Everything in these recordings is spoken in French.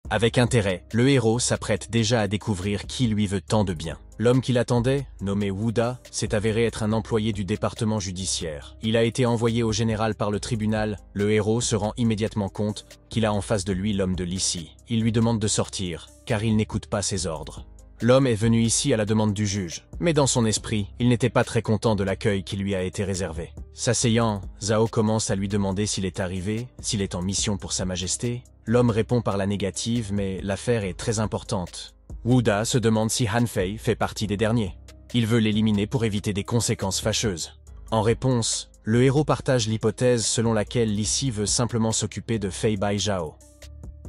Avec intérêt, le héros s'apprête déjà à découvrir qui lui veut tant de bien. L'homme qui l'attendait, nommé Wooda, s'est avéré être un employé du département judiciaire. Il a été envoyé au général par le tribunal. Le héros se rend immédiatement compte qu'il a en face de lui l'homme de Lissy. Il lui demande de sortir, car il n'écoute pas ses ordres. L'homme est venu ici à la demande du juge, mais dans son esprit, il n'était pas très content de l'accueil qui lui a été réservé. S'asseyant, Zhao commence à lui demander s'il est arrivé, s'il est en mission pour Sa Majesté. L'homme répond par la négative, mais l'affaire est très importante. Wooda se demande si Han Fei fait partie des derniers. Il veut l'éliminer pour éviter des conséquences fâcheuses. En réponse, le héros partage l'hypothèse selon laquelle Lissy veut simplement s'occuper de Fei Bai Zhao.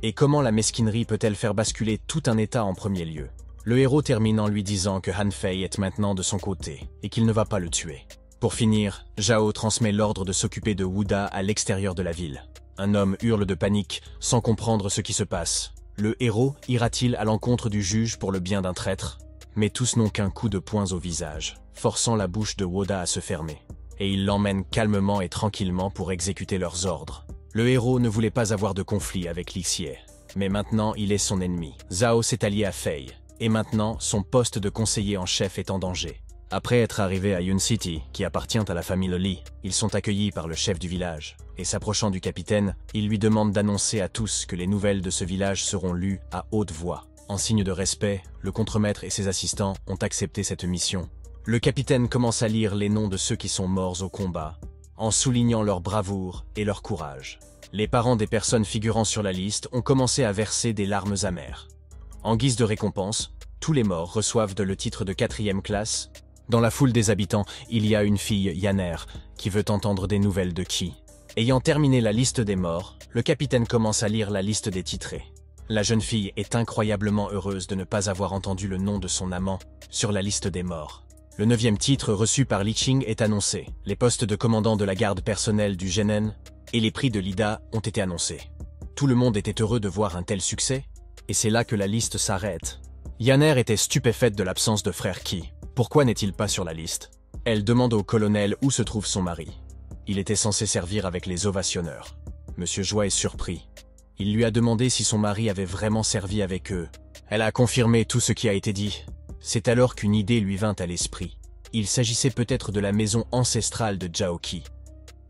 Et comment la mesquinerie peut-elle faire basculer tout un état en premier lieu? Le héros termine en lui disant que Han Fei est maintenant de son côté et qu'il ne va pas le tuer. Pour finir, Zhao transmet l'ordre de s'occuper de Wooda à l'extérieur de la ville. Un homme hurle de panique, sans comprendre ce qui se passe. Le héros ira-t-il à l'encontre du juge pour le bien d'un traître? Mais tous n'ont qu'un coup de poing au visage, forçant la bouche de Wooda à se fermer. Et ils l'emmènent calmement et tranquillement pour exécuter leurs ordres. Le héros ne voulait pas avoir de conflit avec Lissy, mais maintenant il est son ennemi. Zhao s'est allié à Fei. Et maintenant, son poste de conseiller en chef est en danger. Après être arrivé à Yun City, qui appartient à la famille Li, ils sont accueillis par le chef du village. Et s'approchant du capitaine, il lui demande d'annoncer à tous que les nouvelles de ce village seront lues à haute voix. En signe de respect, le contremaître et ses assistants ont accepté cette mission. Le capitaine commence à lire les noms de ceux qui sont morts au combat, en soulignant leur bravoure et leur courage. Les parents des personnes figurant sur la liste ont commencé à verser des larmes amères. En guise de récompense, tous les morts reçoivent le titre de 4e classe. Dans la foule des habitants, il y a une fille, Yaner, qui veut entendre des nouvelles de Qi. Ayant terminé la liste des morts, le capitaine commence à lire la liste des titrés. La jeune fille est incroyablement heureuse de ne pas avoir entendu le nom de son amant sur la liste des morts. Le 9e titre reçu par Li Qing est annoncé. Les postes de commandant de la garde personnelle du Genen et les prix de Lida ont été annoncés. Tout le monde était heureux de voir un tel succès. Et c'est là que la liste s'arrête. Yaner était stupéfaite de l'absence de frère Qi. Pourquoi n'est-il pas sur la liste? Elle demande au colonel où se trouve son mari. Il était censé servir avec les ovationneurs. Monsieur Joie est surpris. Il lui a demandé si son mari avait vraiment servi avec eux. Elle a confirmé tout ce qui a été dit. C'est alors qu'une idée lui vint à l'esprit. Il s'agissait peut-être de la maison ancestrale de Zhao Qi.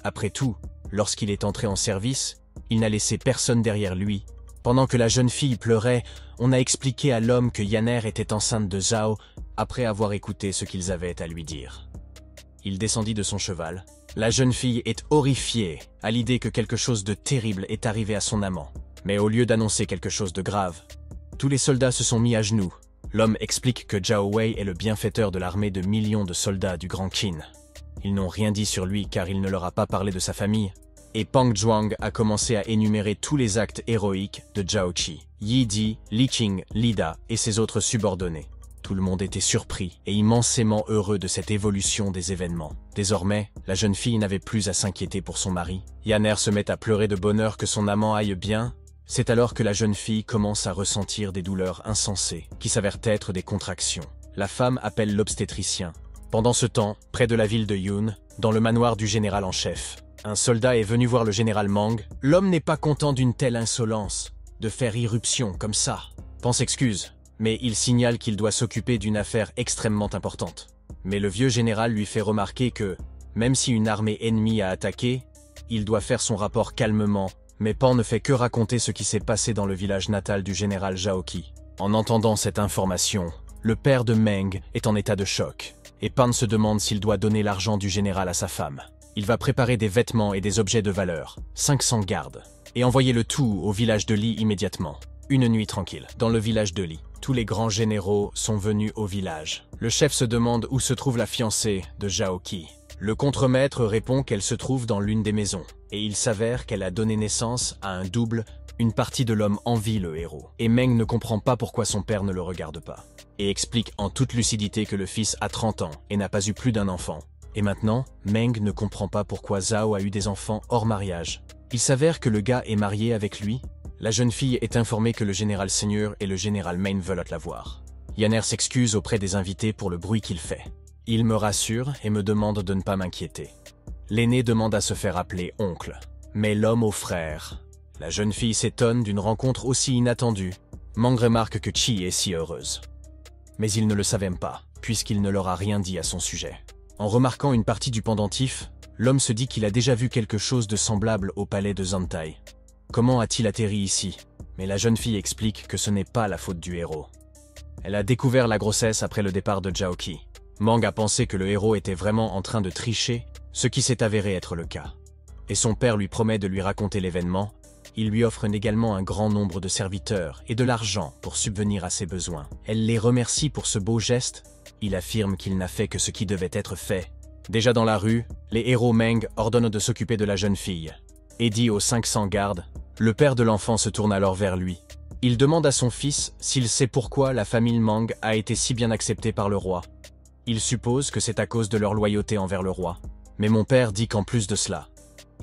Après tout, lorsqu'il est entré en service, il n'a laissé personne derrière lui. Pendant que la jeune fille pleurait, on a expliqué à l'homme que Yaner était enceinte de Zhao après avoir écouté ce qu'ils avaient à lui dire. Il descendit de son cheval. La jeune fille est horrifiée à l'idée que quelque chose de terrible est arrivé à son amant. Mais au lieu d'annoncer quelque chose de grave, tous les soldats se sont mis à genoux. L'homme explique que Zhao Wei est le bienfaiteur de l'armée de millions de soldats du Grand Qin. Ils n'ont rien dit sur lui car il ne leur a pas parlé de sa famille. Et Pang Zhuang a commencé à énumérer tous les actes héroïques de Zhao Qi, Yi Di, Li Qing, Lida et ses autres subordonnés. Tout le monde était surpris et immensément heureux de cette évolution des événements. Désormais, la jeune fille n'avait plus à s'inquiéter pour son mari. Yaner se met à pleurer de bonheur que son amant aille bien. C'est alors que la jeune fille commence à ressentir des douleurs insensées, qui s'avèrent être des contractions. La femme appelle l'obstétricien. Pendant ce temps, près de la ville de Yun, dans le manoir du général en chef, un soldat est venu voir le général Mang. L'homme n'est pas content d'une telle insolence, de faire irruption comme ça. Pan s'excuse, mais il signale qu'il doit s'occuper d'une affaire extrêmement importante. Mais le vieux général lui fait remarquer que, même si une armée ennemie a attaqué, il doit faire son rapport calmement. Mais Pan ne fait que raconter ce qui s'est passé dans le village natal du général Zhao Qi. En entendant cette information, le père de Meng est en état de choc, et Pan se demande s'il doit donner l'argent du général à sa femme. Il va préparer des vêtements et des objets de valeur, 500 gardes, et envoyer le tout au village de Li immédiatement. Une nuit tranquille, dans le village de Li. Tous les grands généraux sont venus au village. Le chef se demande où se trouve la fiancée de Zhao Qi. Le contremaître répond qu'elle se trouve dans l'une des maisons, et il s'avère qu'elle a donné naissance à un double. Une partie de l'homme envie le héros, et Meng ne comprend pas pourquoi son père ne le regarde pas, et explique en toute lucidité que le fils a 30 ans et n'a pas eu plus d'un enfant. Et maintenant, Meng ne comprend pas pourquoi Zhao a eu des enfants hors mariage. Il s'avère que le gars est marié avec lui. La jeune fille est informée que le général Seigneur et le général Main veulent la voir. Yaner s'excuse auprès des invités pour le bruit qu'il fait. Il me rassure et me demande de ne pas m'inquiéter. L'aîné demande à se faire appeler oncle, mais l'homme au frère La jeune fille s'étonne d'une rencontre aussi inattendue. Mang remarque que Chi est si heureuse. Mais il ne le savait pas, puisqu'il ne leur a rien dit à son sujet. En remarquant une partie du pendentif, l'homme se dit qu'il a déjà vu quelque chose de semblable au palais de Zantai. Comment a-t-il atterri ici? Mais la jeune fille explique que ce n'est pas la faute du héros. Elle a découvert la grossesse après le départ de Zhaoqi. Mang a pensé que le héros était vraiment en train de tricher, ce qui s'est avéré être le cas. Et son père lui promet de lui raconter l'événement. Il lui offre également un grand nombre de serviteurs et de l'argent pour subvenir à ses besoins. Elle les remercie pour ce beau geste. Il affirme qu'il n'a fait que ce qui devait être fait. Déjà dans la rue, les héros Meng ordonnent de s'occuper de la jeune fille. Et dit aux 500 gardes, le père de l'enfant se tourne alors vers lui. Il demande à son fils s'il sait pourquoi la famille Mang a été si bien acceptée par le roi. Il suppose que c'est à cause de leur loyauté envers le roi. Mais mon père dit qu'en plus de cela,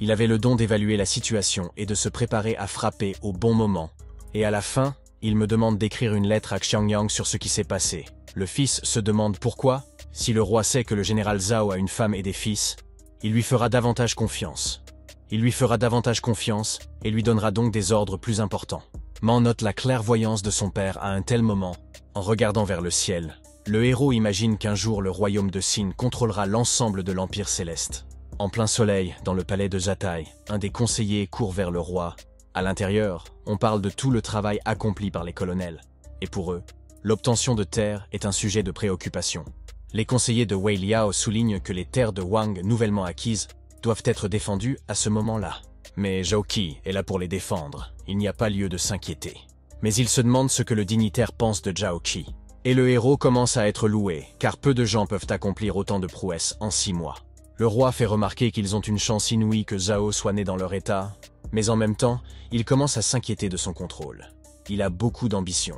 il avait le don d'évaluer la situation et de se préparer à frapper au bon moment. Et à la fin, il me demande d'écrire une lettre à Xiangyang sur ce qui s'est passé. Le fils se demande pourquoi, si le roi sait que le général Zhao a une femme et des fils, il lui fera davantage confiance. Il lui fera davantage confiance et lui donnera donc des ordres plus importants. M'en note la clairvoyance de son père à un tel moment. En regardant vers le ciel, le héros imagine qu'un jour le royaume de Xin contrôlera l'ensemble de l'Empire Céleste. En plein soleil, dans le palais de Zatai, un des conseillers court vers le roi. À l'intérieur, on parle de tout le travail accompli par les colonels. Et pour eux, l'obtention de terres est un sujet de préoccupation. Les conseillers de Wei Liao soulignent que les terres de Wang nouvellement acquises doivent être défendues à ce moment-là. Mais Zhaoqi est là pour les défendre, il n'y a pas lieu de s'inquiéter. Mais ils se demandent ce que le dignitaire pense de Zhaoqi. Et le héros commence à être loué, car peu de gens peuvent accomplir autant de prouesses en 6 mois. Le roi fait remarquer qu'ils ont une chance inouïe que Zhao soit né dans leur état, mais en même temps, il commence à s'inquiéter de son contrôle. Il a beaucoup d'ambition.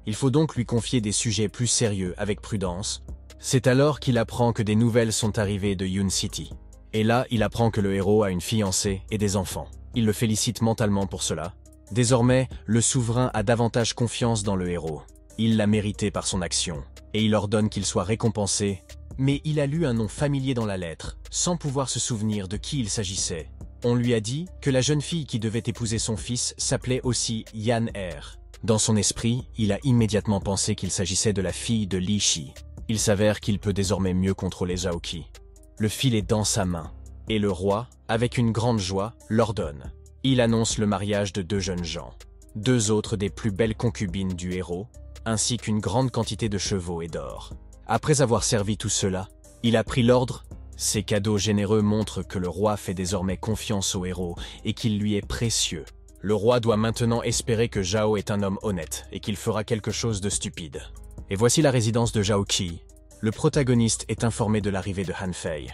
Il faut donc lui confier des sujets plus sérieux avec prudence. C'est alors qu'il apprend que des nouvelles sont arrivées de Yun City. Et là, il apprend que le héros a une fiancée et des enfants. Il le félicite mentalement pour cela. Désormais, le souverain a davantage confiance dans le héros. Il l'a mérité par son action, et il ordonne qu'il soit récompensé. Mais il a lu un nom familier dans la lettre, sans pouvoir se souvenir de qui il s'agissait. On lui a dit que la jeune fille qui devait épouser son fils s'appelait aussi Yan Er. Dans son esprit, il a immédiatement pensé qu'il s'agissait de la fille de Li Shi. Il s'avère qu'il peut désormais mieux contrôler Zhaoqi. Le fil est dans sa main, et le roi, avec une grande joie, l'ordonne. Il annonce le mariage de 2 jeunes gens, 2 autres des plus belles concubines du héros, ainsi qu'une grande quantité de chevaux et d'or. Après avoir servi tout cela, il a pris l'ordre. Ces cadeaux généreux montrent que le roi fait désormais confiance au héros et qu'il lui est précieux. Le roi doit maintenant espérer que Zhao est un homme honnête et qu'il fera quelque chose de stupide. Et voici la résidence de Zhaoqi. Le protagoniste est informé de l'arrivée de Han Fei.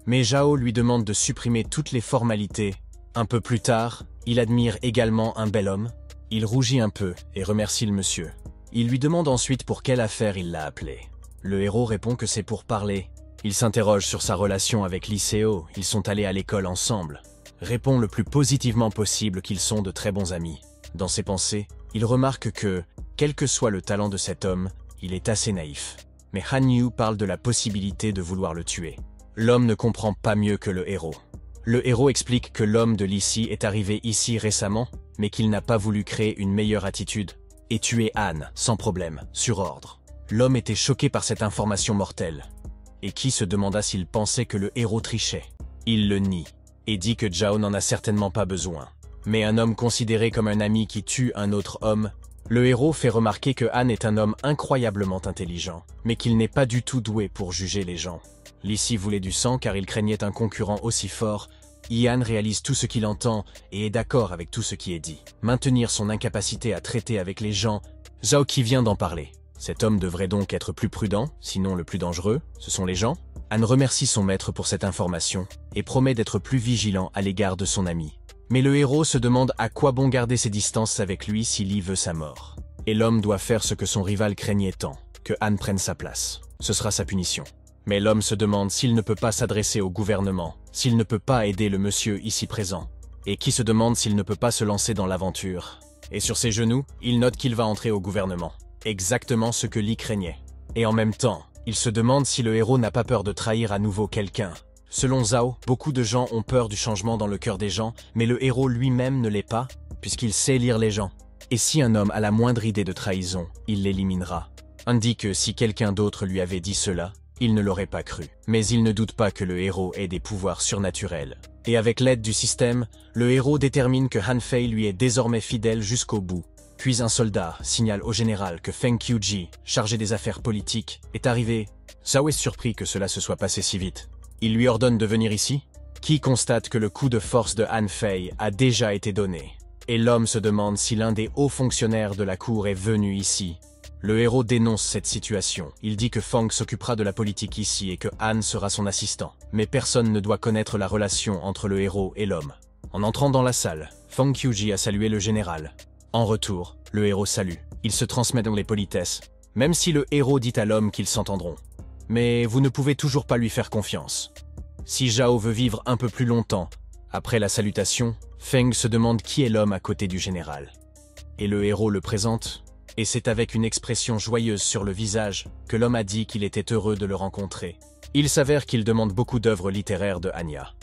Mais Zhao lui demande de supprimer toutes les formalités. Un peu plus tard, il admire également un bel homme. Il rougit un peu et remercie le monsieur. Il lui demande ensuite pour quelle affaire il l'a appelé. Le héros répond que c'est pour parler. Il s'interroge sur sa relation avec Li Seo, ils sont allés à l'école ensemble. Répond le plus positivement possible qu'ils sont de très bons amis. Dans ses pensées, il remarque que, quel que soit le talent de cet homme, il est assez naïf. Mais Han Yu parle de la possibilité de vouloir le tuer. L'homme ne comprend pas mieux que le héros. Le héros explique que l'homme de Li Si est arrivé ici récemment, mais qu'il n'a pas voulu créer une meilleure attitude, et tuer Han, sans problème, sur ordre. L'homme était choqué par cette information mortelle. Et qui se demanda s'il pensait que le héros trichait. Il le nie, et dit que Zhao n'en a certainement pas besoin. Mais un homme considéré comme un ami qui tue un autre homme, le héros fait remarquer que Han est un homme incroyablement intelligent, mais qu'il n'est pas du tout doué pour juger les gens. Li Si voulait du sang car il craignait un concurrent aussi fort. Yan réalise tout ce qu'il entend et est d'accord avec tout ce qui est dit. Maintenir son incapacité à traiter avec les gens, Zhaoqi vient d'en parler. Cet homme devrait donc être plus prudent, sinon le plus dangereux, ce sont les gens. Han remercie son maître pour cette information et promet d'être plus vigilant à l'égard de son ami. Mais le héros se demande à quoi bon garder ses distances avec lui si Li veut sa mort. Et l'homme doit faire ce que son rival craignait tant, que Han prenne sa place. Ce sera sa punition. Mais l'homme se demande s'il ne peut pas s'adresser au gouvernement, s'il ne peut pas aider le monsieur ici présent, et qui se demande s'il ne peut pas se lancer dans l'aventure. Et sur ses genoux, il note qu'il va entrer au gouvernement. Exactement ce que Li craignait. Et en même temps, il se demande si le héros n'a pas peur de trahir à nouveau quelqu'un. Selon Zhao, beaucoup de gens ont peur du changement dans le cœur des gens, mais le héros lui-même ne l'est pas. puisqu'il sait lire les gens. Et si un homme a la moindre idée de trahison, il l'éliminera. Han dit que si quelqu'un d'autre lui avait dit cela, il ne l'aurait pas cru. Mais il ne doute pas que le héros ait des pouvoirs surnaturels. Et avec l'aide du système, le héros détermine que Han Fei lui est désormais fidèle jusqu'au bout. Puis un soldat signale au général que Feng Qiuji, chargé des affaires politiques, est arrivé. Zhao est surpris que cela se soit passé si vite. Il lui ordonne de venir ici, qui constate que le coup de force de Han Fei a déjà été donné. Et l'homme se demande si l'un des hauts fonctionnaires de la cour est venu ici. Le héros dénonce cette situation. Il dit que Feng s'occupera de la politique ici et que Han sera son assistant. Mais personne ne doit connaître la relation entre le héros et l'homme. En entrant dans la salle, Feng Qiuji a salué le général. En retour, le héros salue. Ils se transmettent dans les politesses, même si le héros dit à l'homme qu'ils s'entendront. Mais vous ne pouvez toujours pas lui faire confiance. Si Zhao veut vivre un peu plus longtemps, après la salutation, Feng se demande qui est l'homme à côté du général. Et le héros le présente, et c'est avec une expression joyeuse sur le visage que l'homme a dit qu'il était heureux de le rencontrer. Il s'avère qu'il demande beaucoup d'œuvres littéraires de Anya,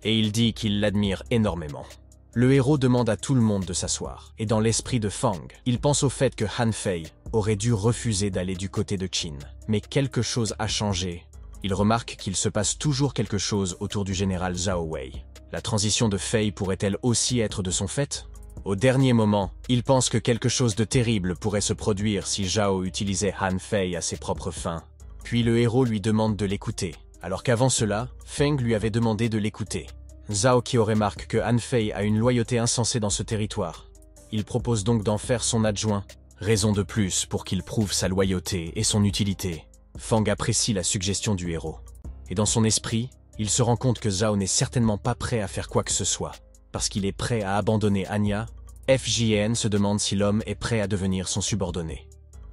et il dit qu'il l'admire énormément. Le héros demande à tout le monde de s'asseoir, et dans l'esprit de Feng, il pense au fait que Han Fei aurait dû refuser d'aller du côté de Qin. Mais quelque chose a changé. Il remarque qu'il se passe toujours quelque chose autour du général Zhao Wei. La transition de Fei pourrait-elle aussi être de son fait? Au dernier moment, il pense que quelque chose de terrible pourrait se produire si Zhao utilisait Han Fei à ses propres fins. Puis le héros lui demande de l'écouter, alors qu'avant cela, Feng lui avait demandé de l'écouter. Zhao Qi remarque que Han Fei a une loyauté insensée dans ce territoire. Il propose donc d'en faire son adjoint, raison de plus pour qu'il prouve sa loyauté et son utilité. Feng apprécie la suggestion du héros. Et dans son esprit, il se rend compte que Zhao n'est certainement pas prêt à faire quoi que ce soit. Parce qu'il est prêt à abandonner Anya, FJN se demande si l'homme est prêt à devenir son subordonné.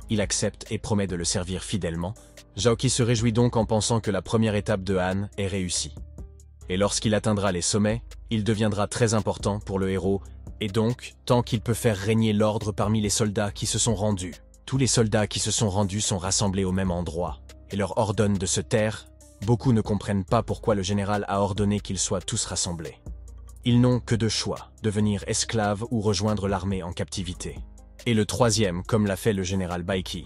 Il accepte et promet de le servir fidèlement. Zhao Qi se réjouit donc en pensant que la première étape de Han est réussie. Et lorsqu'il atteindra les sommets, il deviendra très important pour le héros, et donc, tant qu'il peut faire régner l'ordre parmi les soldats qui se sont rendus. Tous les soldats qui se sont rendus sont rassemblés au même endroit, et leur ordonne de se taire. Beaucoup ne comprennent pas pourquoi le général a ordonné qu'ils soient tous rassemblés. Ils n'ont que deux choix, devenir esclaves ou rejoindre l'armée en captivité. Et le troisième, comme l'a fait le général Baiki.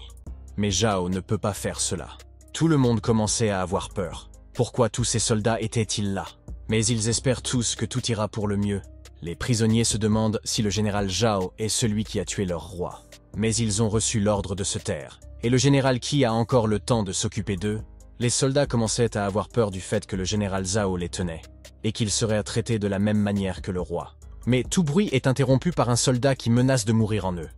Mais Zhao ne peut pas faire cela. Tout le monde commençait à avoir peur. Pourquoi tous ces soldats étaient-ils là? Mais ils espèrent tous que tout ira pour le mieux. Les prisonniers se demandent si le général Zhao est celui qui a tué leur roi. Mais ils ont reçu l'ordre de se taire. Et le général Qi a encore le temps de s'occuper d'eux. Les soldats commençaient à avoir peur du fait que le général Zhao les tenait, et qu'ils seraient traités de la même manière que le roi. Mais tout bruit est interrompu par un soldat qui menace de mourir en eux.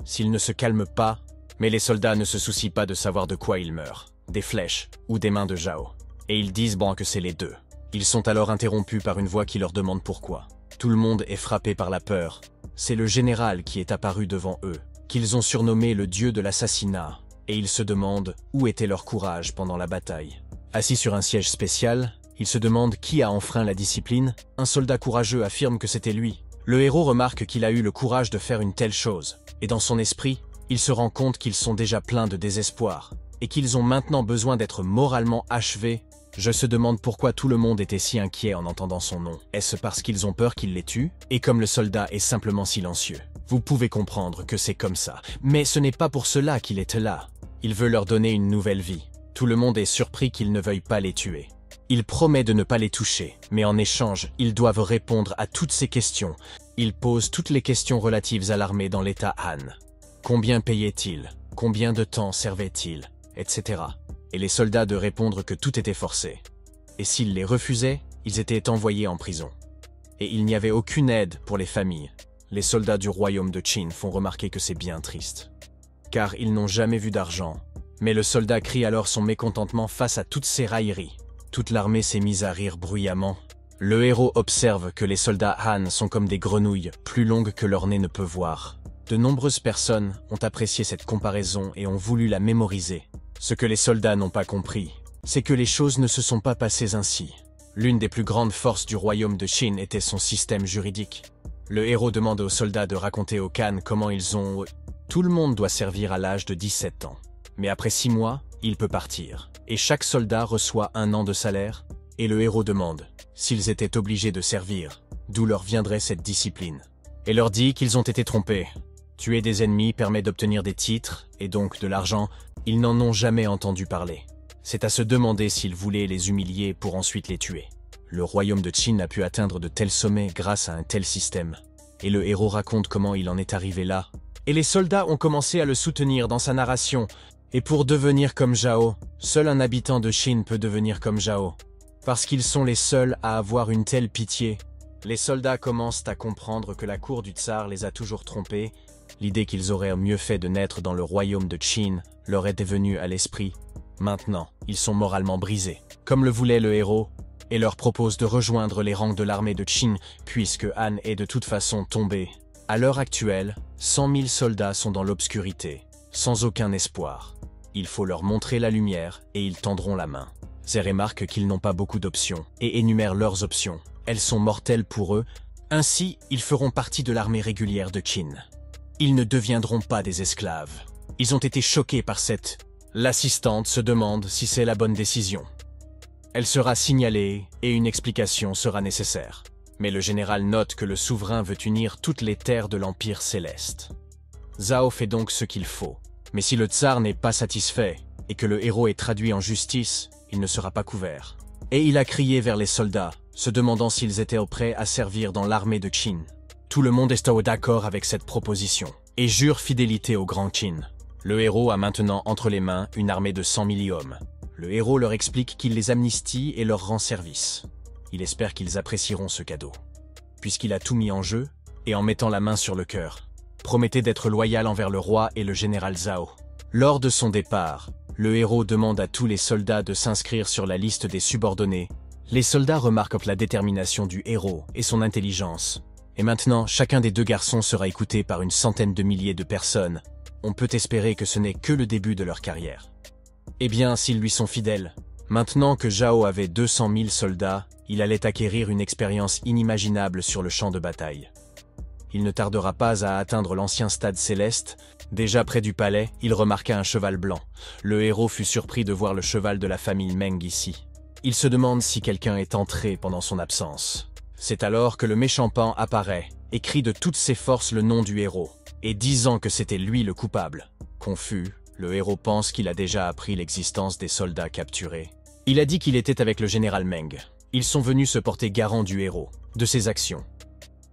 S'ils ne se calment pas, mais les soldats ne se soucient pas de savoir de quoi ils meurent, des flèches ou des mains de Zhao. Et ils disent bon que c'est les deux. Ils sont alors interrompus par une voix qui leur demande pourquoi. Tout le monde est frappé par la peur. C'est le général qui est apparu devant eux, qu'ils ont surnommé le dieu de l'assassinat, et ils se demandent où était leur courage pendant la bataille. Assis sur un siège spécial, ils se demandent qui a enfreint la discipline. Un soldat courageux affirme que c'était lui. Le héros remarque qu'il a eu le courage de faire une telle chose, et dans son esprit, il se rend compte qu'ils sont déjà pleins de désespoir, et qu'ils ont maintenant besoin d'être moralement achevés. Je se demande pourquoi tout le monde était si inquiet en entendant son nom. Est-ce parce qu'ils ont peur qu'il les tue? Et comme le soldat est simplement silencieux, vous pouvez comprendre que c'est comme ça. Mais ce n'est pas pour cela qu'il est là. Il veut leur donner une nouvelle vie. Tout le monde est surpris qu'il ne veuille pas les tuer. Il promet de ne pas les toucher, mais en échange, ils doivent répondre à toutes ces questions. Il pose toutes les questions relatives à l'armée dans l'état Han. Combien payait-il? Combien de temps servait-il? Etc. Et les soldats de répondre que tout était forcé. Et s'ils les refusaient, ils étaient envoyés en prison. Et il n'y avait aucune aide pour les familles. Les soldats du royaume de Qin font remarquer que c'est bien triste. Car ils n'ont jamais vu d'argent. Mais le soldat crie alors son mécontentement face à toutes ces railleries. Toute l'armée s'est mise à rire bruyamment. Le héros observe que les soldats Han sont comme des grenouilles, plus longues que leur nez ne peut voir. De nombreuses personnes ont apprécié cette comparaison et ont voulu la mémoriser. Ce que les soldats n'ont pas compris, c'est que les choses ne se sont pas passées ainsi. L'une des plus grandes forces du royaume de Qin était son système juridique. Le héros demande aux soldats de raconter au Khan comment ils ont... Tout le monde doit servir à l'âge de 17 ans. Mais après 6 mois, il peut partir. Et chaque soldat reçoit 1 an de salaire. Et le héros demande s'ils étaient obligés de servir, d'où leur viendrait cette discipline. et leur dit qu'ils ont été trompés. Tuer des ennemis permet d'obtenir des titres, et donc de l'argent. Ils n'en ont jamais entendu parler. C'est à se demander s'ils voulaient les humilier pour ensuite les tuer. Le royaume de Qin a pu atteindre de tels sommets grâce à un tel système. Et le héros raconte comment il en est arrivé là. Et les soldats ont commencé à le soutenir dans sa narration. Et pour devenir comme Zhao, seul un habitant de Qin peut devenir comme Zhao. Parce qu'ils sont les seuls à avoir une telle pitié. Les soldats commencent à comprendre que la cour du tsar les a toujours trompés. L'idée qu'ils auraient mieux fait de naître dans le royaume de Qin leur était venue à l'esprit. Maintenant, ils sont moralement brisés, comme le voulait le héros, et leur propose de rejoindre les rangs de l'armée de Qin, puisque Han est de toute façon tombé. À l'heure actuelle, 100 000 soldats sont dans l'obscurité, sans aucun espoir. Il faut leur montrer la lumière, et ils tendront la main. Zé remarque qu'ils n'ont pas beaucoup d'options, et énumère leurs options. Elles sont mortelles pour eux, ainsi ils feront partie de l'armée régulière de Qin. Ils ne deviendront pas des esclaves. Ils ont été choqués par cette... L'assistante se demande si c'est la bonne décision. Elle sera signalée et une explication sera nécessaire. Mais le général note que le souverain veut unir toutes les terres de l'Empire céleste. Zhao fait donc ce qu'il faut. Mais si le tsar n'est pas satisfait et que le héros est traduit en justice, il ne sera pas couvert. Et il a crié vers les soldats, se demandant s'ils étaient prêts à servir dans l'armée de Qin. Tout le monde est d'accord avec cette proposition et jure fidélité au grand Qin. Le héros a maintenant entre les mains une armée de 100 000 hommes. Le héros leur explique qu'il les amnistie et leur rend service. Il espère qu'ils apprécieront ce cadeau. Puisqu'il a tout mis en jeu, et en mettant la main sur le cœur, promettez d'être loyal envers le roi et le général Zhao. Lors de son départ, le héros demande à tous les soldats de s'inscrire sur la liste des subordonnés. Les soldats remarquent la détermination du héros et son intelligence. Et maintenant, chacun des deux garçons sera écouté par une centaine de milliers de personnes. On peut espérer que ce n'est que le début de leur carrière. Eh bien, s'ils lui sont fidèles, maintenant que Zhao avait 200 000 soldats, il allait acquérir une expérience inimaginable sur le champ de bataille. Il ne tardera pas à atteindre l'ancien stade céleste. Déjà près du palais, il remarqua un cheval blanc. Le héros fut surpris de voir le cheval de la famille Meng ici. Il se demande si quelqu'un est entré pendant son absence. C'est alors que le méchant Pan apparaît et crie de toutes ses forces le nom du héros, et disant que c'était lui le coupable. Confus, le héros pense qu'il a déjà appris l'existence des soldats capturés. Il a dit qu'il était avec le général Meng. Ils sont venus se porter garant du héros, de ses actions.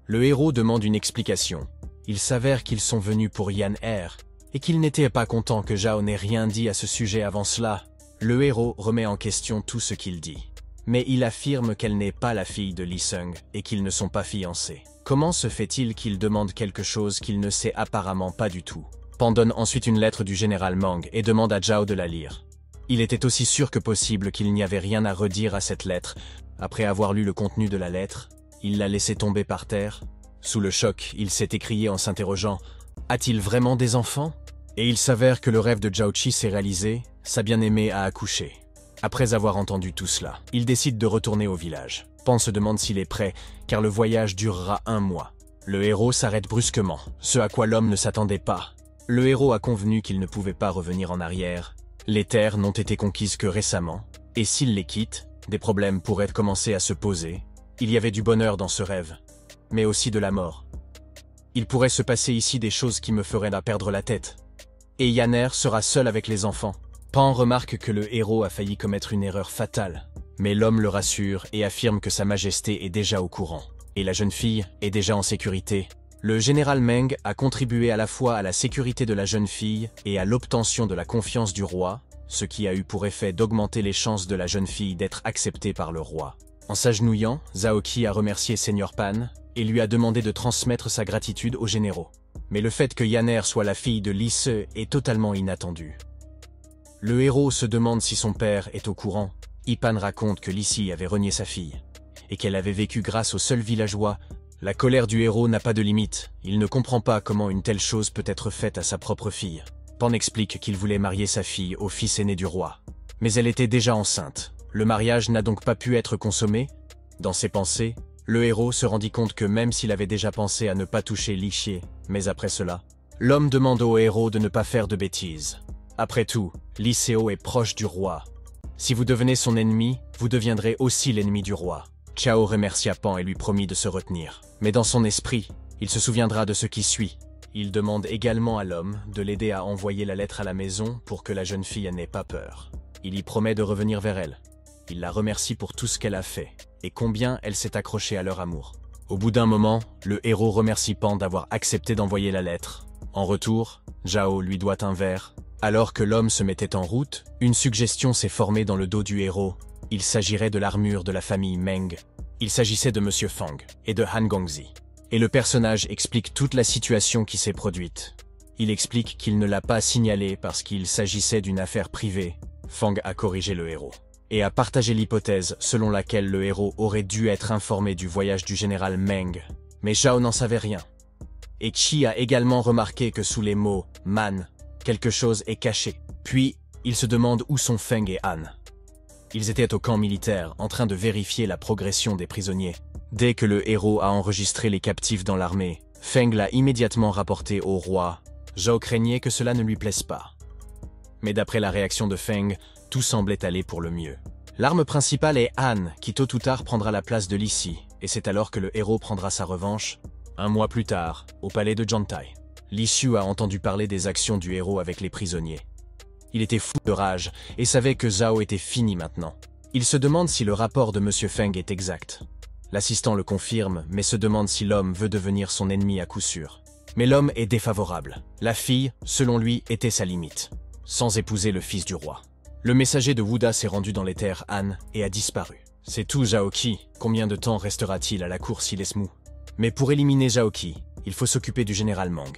Le héros demande une explication. Il s'avère qu'ils sont venus pour Yan Er, et qu'il n'était pas content que Zhao n'ait rien dit à ce sujet avant cela. Le héros remet en question tout ce qu'il dit. Mais il affirme qu'elle n'est pas la fille de Li Sung et qu'ils ne sont pas fiancés. Comment se fait-il qu'il demande quelque chose qu'il ne sait apparemment pas du tout? Pan donne ensuite une lettre du général Meng et demande à Zhao de la lire. Il était aussi sûr que possible qu'il n'y avait rien à redire à cette lettre. Après avoir lu le contenu de la lettre, il l'a laissée tomber par terre. Sous le choc, il s'est écrié en s'interrogeant « A-t-il vraiment des enfants ?» Et il s'avère que le rêve de Zhao Qi s'est réalisé, sa bien-aimée a accouché. Après avoir entendu tout cela, il décide de retourner au village. Pan se demande s'il est prêt, car le voyage durera 1 mois. Le héros s'arrête brusquement, ce à quoi l'homme ne s'attendait pas. Le héros a convenu qu'il ne pouvait pas revenir en arrière. Les terres n'ont été conquises que récemment, et s'il les quitte, des problèmes pourraient commencer à se poser. Il y avait du bonheur dans ce rêve, mais aussi de la mort. Il pourrait se passer ici des choses qui me feraient perdre la tête. Et Yan Er sera seul avec les enfants. Pan remarque que le héros a failli commettre une erreur fatale, mais l'homme le rassure et affirme que sa majesté est déjà au courant, et la jeune fille est déjà en sécurité. Le général Meng a contribué à la fois à la sécurité de la jeune fille et à l'obtention de la confiance du roi, ce qui a eu pour effet d'augmenter les chances de la jeune fille d'être acceptée par le roi. En s'agenouillant, Zhao Qi a remercié Seigneur Pan et lui a demandé de transmettre sa gratitude aux généraux. Mais le fait que Yan Er soit la fille de Li Se est totalement inattendu. Le héros se demande si son père est au courant. Ipan raconte que Li Si avait renié sa fille, et qu'elle avait vécu grâce au seul villageois. La colère du héros n'a pas de limite, il ne comprend pas comment une telle chose peut être faite à sa propre fille. Pan explique qu'il voulait marier sa fille au fils aîné du roi. Mais elle était déjà enceinte. Le mariage n'a donc pas pu être consommé. Dans ses pensées, le héros se rendit compte que même s'il avait déjà pensé à ne pas toucher Li Xie, mais après cela, l'homme demande au héros de ne pas faire de bêtises. Après tout, Li Seo est proche du roi. Si vous devenez son ennemi, vous deviendrez aussi l'ennemi du roi. Chao remercia Pan et lui promit de se retenir. Mais dans son esprit, Il se souviendra de ce qui suit. Il demande également à l'homme de l'aider à envoyer la lettre à la maison pour que la jeune fille n'ait pas peur. Il y promet de revenir vers elle. Il la remercie pour tout ce qu'elle a fait et combien elle s'est accrochée à leur amour. Au bout d'un moment, le héros remercie Pan d'avoir accepté d'envoyer la lettre. En retour, Zhao lui doit un verre. Alors que l'homme se mettait en route, une suggestion s'est formée dans le dos du héros. Il s'agirait de l'armure de la famille Meng. Il s'agissait de Monsieur Fang et de Han Gongzi. Et le personnage explique toute la situation qui s'est produite. Il explique qu'il ne l'a pas signalé parce qu'il s'agissait d'une affaire privée. Fang a corrigé le héros et a partagé l'hypothèse selon laquelle le héros aurait dû être informé du voyage du général Meng. Mais Zhao n'en savait rien. Et Qi a également remarqué que sous les mots « man », quelque chose est caché. Puis, il se demande où sont Feng et Han. Ils étaient au camp militaire, en train de vérifier la progression des prisonniers. Dès que le héros a enregistré les captifs dans l'armée, Feng l'a immédiatement rapporté au roi. Zhao craignait que cela ne lui plaise pas. Mais d'après la réaction de Feng, tout semblait aller pour le mieux. L'arme principale est Han, qui tôt ou tard prendra la place de Li Si, et c'est alors que le héros prendra sa revanche. Un mois plus tard, au palais de Jantai, Li Su a entendu parler des actions du héros avec les prisonniers. Il était fou de rage et savait que Zhao était fini maintenant. Il se demande si le rapport de Monsieur Feng est exact. L'assistant le confirme, mais se demande si l'homme veut devenir son ennemi à coup sûr. Mais l'homme est défavorable. La fille, selon lui, était sa limite. Sans épouser le fils du roi. Le messager de Wuda s'est rendu dans les terres Han et a disparu. C'est tout Zhao Qi. Combien de temps restera-t-il à la cour s'il est mou? Mais pour éliminer Zhao Qi, il faut s'occuper du général Mang.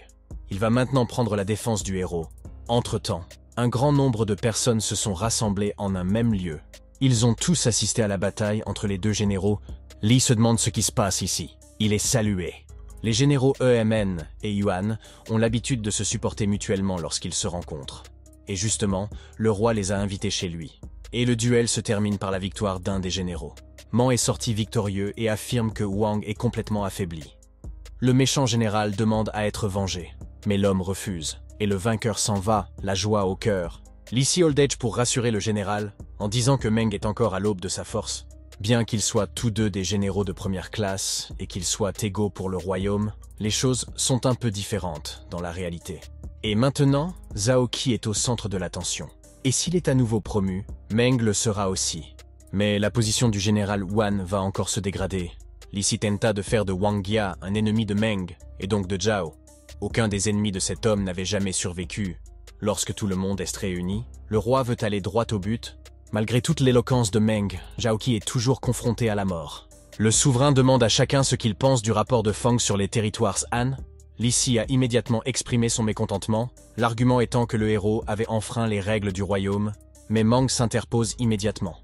Il va maintenant prendre la défense du héros. Entre-temps, un grand nombre de personnes se sont rassemblées en un même lieu. Ils ont tous assisté à la bataille entre les deux généraux. Li se demande ce qui se passe ici. Il est salué. Les généraux Emin et Yuan ont l'habitude de se supporter mutuellement lorsqu'ils se rencontrent. Et justement, le roi les a invités chez lui. Et le duel se termine par la victoire d'un des généraux. Man est sorti victorieux et affirme que Wang est complètement affaibli. Le méchant général demande à être vengé, mais l'homme refuse. Et le vainqueur s'en va, la joie au cœur. Li Si Oldage pour rassurer le général, en disant que Meng est encore à l'aube de sa force. Bien qu'ils soient tous deux des généraux de première classe et qu'ils soient égaux pour le royaume, les choses sont un peu différentes dans la réalité. Et maintenant, Zhao Qi est au centre de l'attention. Et s'il est à nouveau promu, Meng le sera aussi. Mais la position du général Wan va encore se dégrader. Li Si tenta de faire de Wang Jia un ennemi de Meng, et donc de Zhao. Aucun des ennemis de cet homme n'avait jamais survécu. Lorsque tout le monde est réuni, le roi veut aller droit au but. Malgré toute l'éloquence de Meng, Zhao Qi est toujours confronté à la mort. Le souverain demande à chacun ce qu'il pense du rapport de Fang sur les territoires Han. Li Si a immédiatement exprimé son mécontentement, l'argument étant que le héros avait enfreint les règles du royaume, mais Mang s'interpose immédiatement.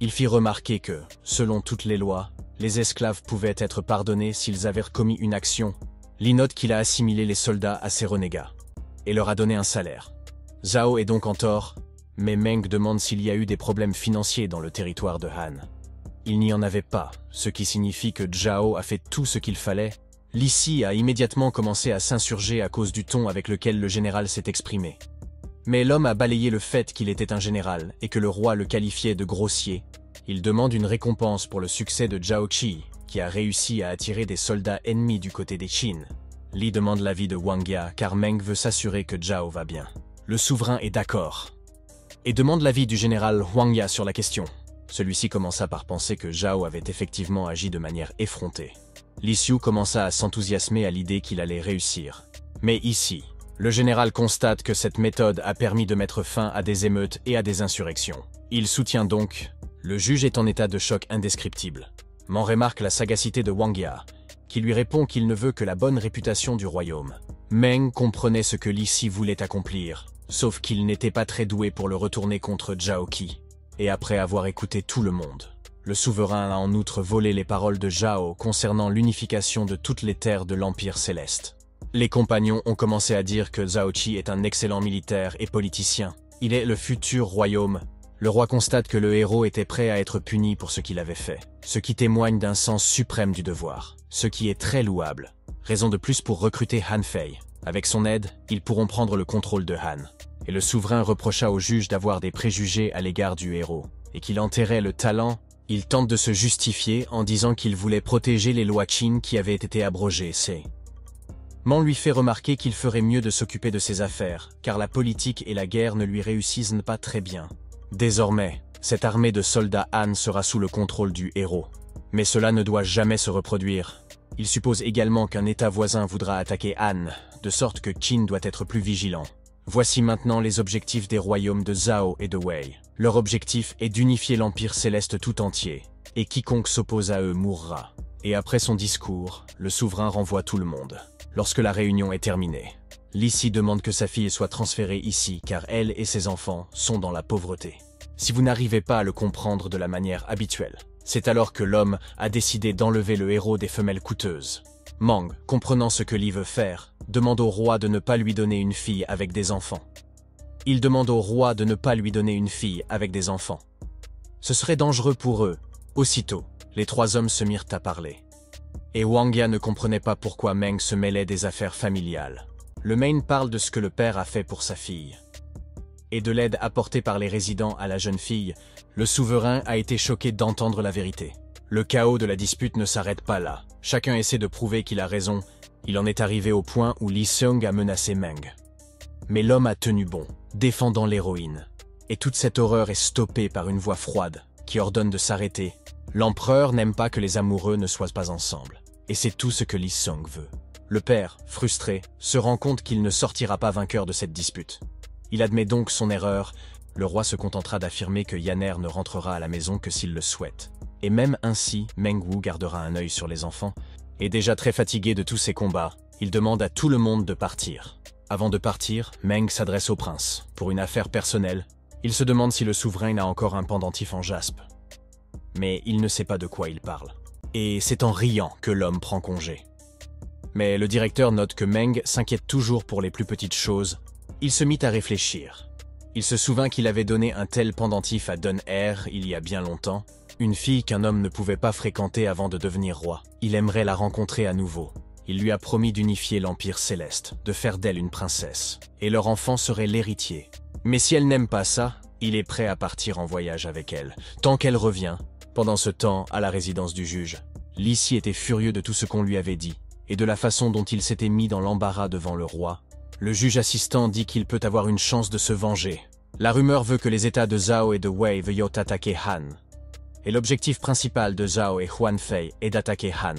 Il fit remarquer que, selon toutes les lois, les esclaves pouvaient être pardonnés s'ils avaient commis une action. Li note qu'il a assimilé les soldats à ces renégats, et leur a donné un salaire. Zhao est donc en tort, mais Meng demande s'il y a eu des problèmes financiers dans le territoire de Han. Il n'y en avait pas, ce qui signifie que Zhao a fait tout ce qu'il fallait. Li Si a immédiatement commencé à s'insurger à cause du ton avec lequel le général s'est exprimé. Mais l'homme a balayé le fait qu'il était un général et que le roi le qualifiait de grossier. Il demande une récompense pour le succès de Zhao Qi, qui a réussi à attirer des soldats ennemis du côté des Qin. Li demande l'avis de Wang Jia car Meng veut s'assurer que Zhao va bien. Le souverain est d'accord et demande l'avis du général Wang Jia sur la question. Celui-ci commença par penser que Zhao avait effectivement agi de manière effrontée. Li Su commença à s'enthousiasmer à l'idée qu'il allait réussir. Mais ici, le général constate que cette méthode a permis de mettre fin à des émeutes et à des insurrections. Il soutient donc. Le juge est en état de choc indescriptible. Man remarque la sagacité de Wang Jia, qui lui répond qu'il ne veut que la bonne réputation du royaume. Meng comprenait ce que Li Si voulait accomplir, sauf qu'il n'était pas très doué pour le retourner contre Zhao Qi. Et après avoir écouté tout le monde, le souverain a en outre volé les paroles de Zhao concernant l'unification de toutes les terres de l'Empire Céleste. Les compagnons ont commencé à dire que Zhao Qi est un excellent militaire et politicien. Il est le futur royaume. Le roi constate que le héros était prêt à être puni pour ce qu'il avait fait, ce qui témoigne d'un sens suprême du devoir, ce qui est très louable. Raison de plus pour recruter Han Fei. Avec son aide, ils pourront prendre le contrôle de Han. Et le souverain reprocha au juge d'avoir des préjugés à l'égard du héros, et qu'il enterrait le talent. Il tente de se justifier en disant qu'il voulait protéger les lois Qin qui avaient été abrogées. Man lui fait remarquer qu'il ferait mieux de s'occuper de ses affaires, car la politique et la guerre ne lui réussissent pas très bien. Désormais, cette armée de soldats Han sera sous le contrôle du héros. Mais cela ne doit jamais se reproduire. Il suppose également qu'un État voisin voudra attaquer Han, de sorte que Qin doit être plus vigilant. Voici maintenant les objectifs des royaumes de Zhao et de Wei. Leur objectif est d'unifier l'Empire Céleste tout entier, et quiconque s'oppose à eux mourra. Et après son discours, le souverain renvoie tout le monde. Lorsque la réunion est terminée, Li Si demande que sa fille soit transférée ici car elle et ses enfants sont dans la pauvreté. Si vous n'arrivez pas à le comprendre de la manière habituelle, c'est alors que l'homme a décidé d'enlever le héros des femelles coûteuses. Mang, comprenant ce que Li veut faire, demande au roi de ne pas lui donner une fille avec des enfants. Il demande au roi de ne pas lui donner une fille avec des enfants. Ce serait dangereux pour eux. Aussitôt, les trois hommes se mirent à parler. Et Wang Ya ne comprenait pas pourquoi Meng se mêlait des affaires familiales. Le Main parle de ce que le père a fait pour sa fille. Et de l'aide apportée par les résidents à la jeune fille, le souverain a été choqué d'entendre la vérité. Le chaos de la dispute ne s'arrête pas là. Chacun essaie de prouver qu'il a raison. Il en est arrivé au point où Li Seong a menacé Meng. Mais l'homme a tenu bon, défendant l'héroïne. Et toute cette horreur est stoppée par une voix froide, qui ordonne de s'arrêter. L'empereur n'aime pas que les amoureux ne soient pas ensemble. Et c'est tout ce que Li Seong veut. Le père, frustré, se rend compte qu'il ne sortira pas vainqueur de cette dispute. Il admet donc son erreur. Le roi se contentera d'affirmer que Yanner ne rentrera à la maison que s'il le souhaite. Et même ainsi, Meng Wu gardera un œil sur les enfants. Et déjà très fatigué de tous ces combats, il demande à tout le monde de partir. Avant de partir, Meng s'adresse au prince. Pour une affaire personnelle, il se demande si le souverain a encore un pendentif en jaspe. Mais il ne sait pas de quoi il parle. Et c'est en riant que l'homme prend congé. Mais le directeur note que Meng s'inquiète toujours pour les plus petites choses. Il se mit à réfléchir. Il se souvint qu'il avait donné un tel pendentif à Dun Er il y a bien longtemps, une fille qu'un homme ne pouvait pas fréquenter avant de devenir roi. Il aimerait la rencontrer à nouveau. Il lui a promis d'unifier l'Empire Céleste, de faire d'elle une princesse, et leur enfant serait l'héritier. Mais si elle n'aime pas ça, il est prêt à partir en voyage avec elle, tant qu'elle revient. Pendant ce temps, à la résidence du juge, Li Si était furieux de tout ce qu'on lui avait dit, et de la façon dont il s'était mis dans l'embarras devant le roi. Le juge assistant dit qu'il peut avoir une chance de se venger. La rumeur veut que les États de Zhao et de Wei veuillent attaquer Han. Et l'objectif principal de Zhao et Huan Fei est d'attaquer Han.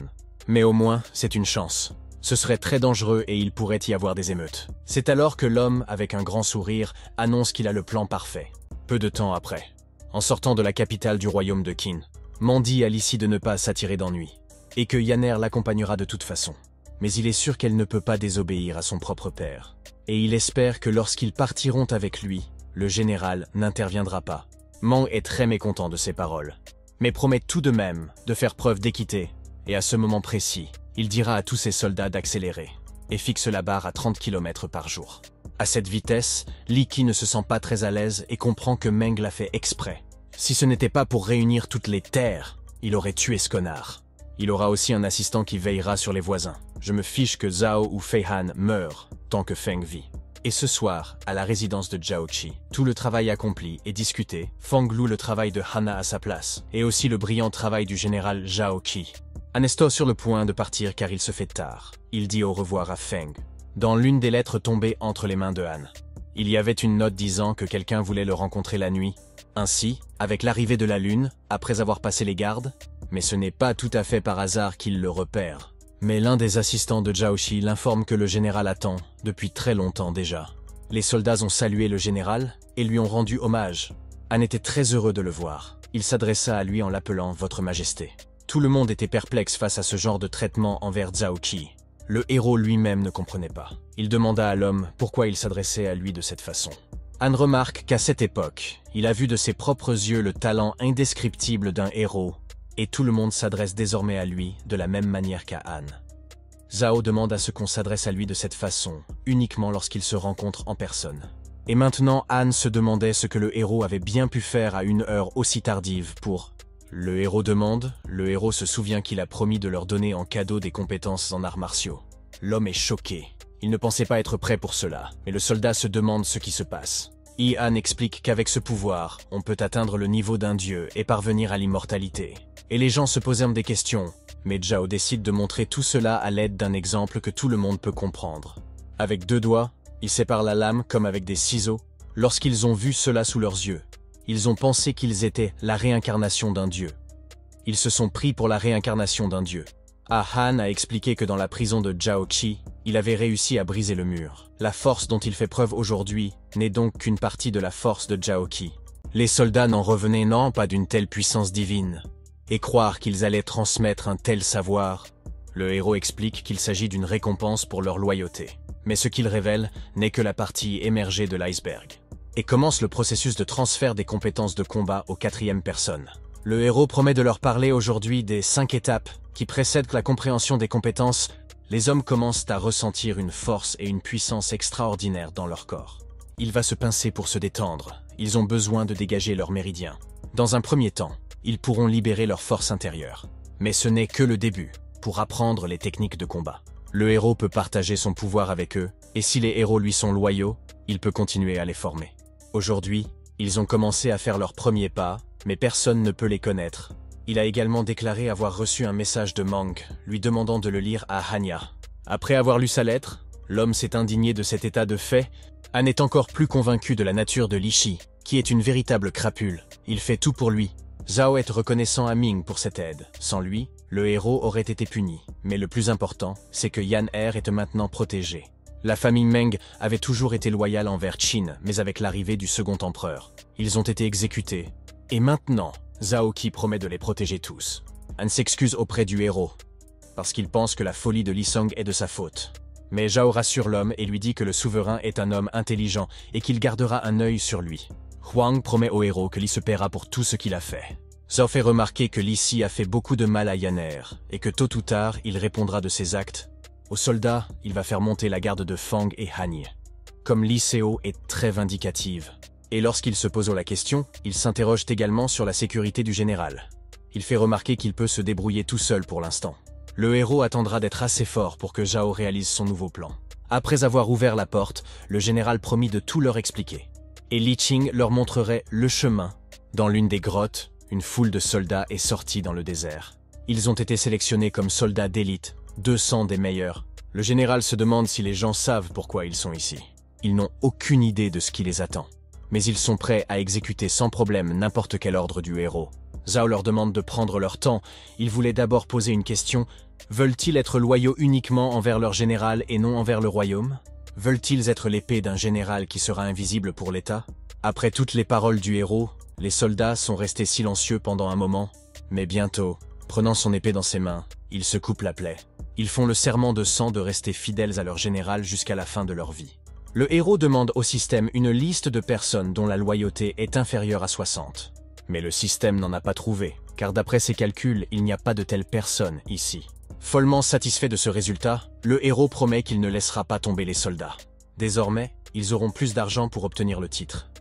Mais au moins, c'est une chance. Ce serait très dangereux et il pourrait y avoir des émeutes. C'est alors que l'homme, avec un grand sourire, annonce qu'il a le plan parfait. Peu de temps après, en sortant de la capitale du royaume de Qin, Man dit à Li Si de ne pas s'attirer d'ennui, et que Yanner l'accompagnera de toute façon. Mais il est sûr qu'elle ne peut pas désobéir à son propre père. Et il espère que lorsqu'ils partiront avec lui, le général n'interviendra pas. Man est très mécontent de ces paroles, mais promet tout de même de faire preuve d'équité, et à ce moment précis, il dira à tous ses soldats d'accélérer, et fixe la barre à 30 km par jour. À cette vitesse, Li Qi ne se sent pas très à l'aise et comprend que Meng l'a fait exprès. Si ce n'était pas pour réunir toutes les terres, il aurait tué ce connard. Il aura aussi un assistant qui veillera sur les voisins. Je me fiche que Zhao ou Fei Han meurent tant que Feng vit. Et ce soir, à la résidence de Zhao Qi, tout le travail accompli et discuté, Feng loue le travail de Hana à sa place, et aussi le brillant travail du général Zhao Qi. Han est sur le point de partir car il se fait tard. Il dit au revoir à Feng. Dans l'une des lettres tombées entre les mains de Han, il y avait une note disant que quelqu'un voulait le rencontrer la nuit. Ainsi, avec l'arrivée de la lune, après avoir passé les gardes, mais ce n'est pas tout à fait par hasard qu'il le repère. Mais l'un des assistants de Zhao Qi l'informe que le général attend, depuis très longtemps déjà. Les soldats ont salué le général et lui ont rendu hommage. Han était très heureux de le voir. Il s'adressa à lui en l'appelant « Votre Majesté ». Tout le monde était perplexe face à ce genre de traitement envers Zhao Qi. Le héros lui-même ne comprenait pas. Il demanda à l'homme pourquoi il s'adressait à lui de cette façon. Han remarque qu'à cette époque, il a vu de ses propres yeux le talent indescriptible d'un héros, et tout le monde s'adresse désormais à lui de la même manière qu'à Han. Zhao demande à ce qu'on s'adresse à lui de cette façon, uniquement lorsqu'ils se rencontrent en personne. Et maintenant, Han se demandait ce que le héros avait bien pu faire à une heure aussi tardive pour... Le héros demande, le héros se souvient qu'il a promis de leur donner en cadeau des compétences en arts martiaux. L'homme est choqué. Il ne pensait pas être prêt pour cela, mais le soldat se demande ce qui se passe. Han explique qu'avec ce pouvoir, on peut atteindre le niveau d'un dieu et parvenir à l'immortalité. Et les gens se posèrent des questions. Mais Zhao décide de montrer tout cela à l'aide d'un exemple que tout le monde peut comprendre. Avec 2 doigts, il sépare la lame comme avec des ciseaux. Lorsqu'ils ont vu cela sous leurs yeux, ils ont pensé qu'ils étaient la réincarnation d'un dieu. Ils se sont pris pour la réincarnation d'un dieu. Han a expliqué que dans la prison de Zhao Qi, il avait réussi à briser le mur. La force dont il fait preuve aujourd'hui n'est donc qu'une partie de la force de Zhao Qi. Les soldats n'en revenaient pas d'une telle puissance divine. Et croire qu'ils allaient transmettre un tel savoir. Le héros explique qu'il s'agit d'une récompense pour leur loyauté. Mais ce qu'il révèle n'est que la partie émergée de l'iceberg. Et commence le processus de transfert des compétences de combat aux 4e personnes. Le héros promet de leur parler aujourd'hui des 5 étapes qui précèdent la compréhension des compétences. Les hommes commencent à ressentir une force et une puissance extraordinaires dans leur corps. Il va se pincer pour se détendre. Ils ont besoin de dégager leurs méridiens. Dans un premier temps, ils pourront libérer leur force intérieure. Mais ce n'est que le début, pour apprendre les techniques de combat. Le héros peut partager son pouvoir avec eux, et si les héros lui sont loyaux, il peut continuer à les former. Aujourd'hui, ils ont commencé à faire leurs premiers pas, mais personne ne peut les connaître. Il a également déclaré avoir reçu un message de Mang, lui demandant de le lire à Hanya. Après avoir lu sa lettre, l'homme s'est indigné de cet état de fait. Han est encore plus convaincu de la nature de Li Shi, qui est une véritable crapule. Il fait tout pour lui. Zhao est reconnaissant à Ming pour cette aide. Sans lui, le héros aurait été puni. Mais le plus important, c'est que Yan Er est maintenant protégé. La famille Meng avait toujours été loyale envers Qin, mais avec l'arrivée du second empereur, ils ont été exécutés. Et maintenant, Zhao Qi promet de les protéger tous. Han s'excuse auprès du héros, parce qu'il pense que la folie de Li Song est de sa faute. Mais Zhao rassure l'homme et lui dit que le souverain est un homme intelligent et qu'il gardera un œil sur lui. Huang promet au héros que Li se paiera pour tout ce qu'il a fait. Zhao fait remarquer que Li Si a fait beaucoup de mal à Yan Er et que tôt ou tard, il répondra de ses actes. Aux soldats, il va faire monter la garde de Fang et Han. Comme Li Seo est très vindicative. Et lorsqu'il se pose la question, il s'interroge également sur la sécurité du général. Il fait remarquer qu'il peut se débrouiller tout seul pour l'instant. Le héros attendra d'être assez fort pour que Zhao réalise son nouveau plan. Après avoir ouvert la porte, le général promit de tout leur expliquer. Et Li Qing leur montrerait le chemin. Dans l'une des grottes, une foule de soldats est sortie dans le désert. Ils ont été sélectionnés comme soldats d'élite, 200 des meilleurs. Le général se demande si les gens savent pourquoi ils sont ici. Ils n'ont aucune idée de ce qui les attend. Mais ils sont prêts à exécuter sans problème n'importe quel ordre du héros. Zhao leur demande de prendre leur temps. Ils voulaient d'abord poser une question. Veulent-ils être loyaux uniquement envers leur général et non envers le royaume? Veulent-ils être l'épée d'un général qui sera invisible pour l'État? Après toutes les paroles du héros, les soldats sont restés silencieux pendant un moment. Mais bientôt, prenant son épée dans ses mains, ils se coupent la plaie. Ils font le serment de sang de rester fidèles à leur général jusqu'à la fin de leur vie. Le héros demande au système une liste de personnes dont la loyauté est inférieure à 60. Mais le système n'en a pas trouvé, car d'après ses calculs, il n'y a pas de telle personne ici. Follement satisfait de ce résultat, le héros promet qu'il ne laissera pas tomber les soldats. Désormais, ils auront plus d'argent pour obtenir le titre.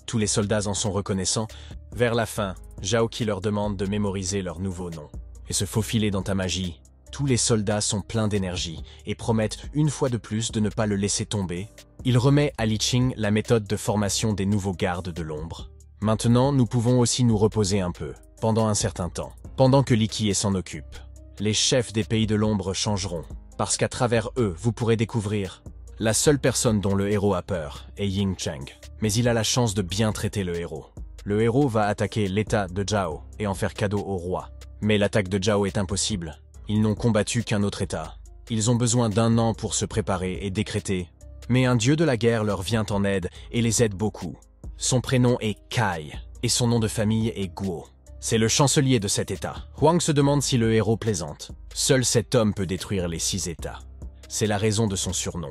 Tous les soldats en sont reconnaissants. Vers la fin, Zhao Qi leur demande de mémoriser leur nouveau nom et se faufiler dans ta magie. Tous les soldats sont pleins d'énergie et promettent une fois de plus de ne pas le laisser tomber. Il remet à Li Qing la méthode de formation des nouveaux gardes de l'ombre. Maintenant, nous pouvons aussi nous reposer un peu, pendant un certain temps, pendant que Li Qi s'en occupe. Les chefs des pays de l'ombre changeront, parce qu'à travers eux, vous pourrez découvrir. La seule personne dont le héros a peur est Ying Cheng, mais il a la chance de bien traiter le héros. Le héros va attaquer l'état de Zhao et en faire cadeau au roi. Mais l'attaque de Zhao est impossible. Ils n'ont combattu qu'un autre état. Ils ont besoin d'1 an pour se préparer et décréter. Mais un dieu de la guerre leur vient en aide et les aide beaucoup. Son prénom est Kai et son nom de famille est Guo. C'est le chancelier de cet état. Huang se demande si le héros plaisante. Seul cet homme peut détruire les 6 états. C'est la raison de son surnom.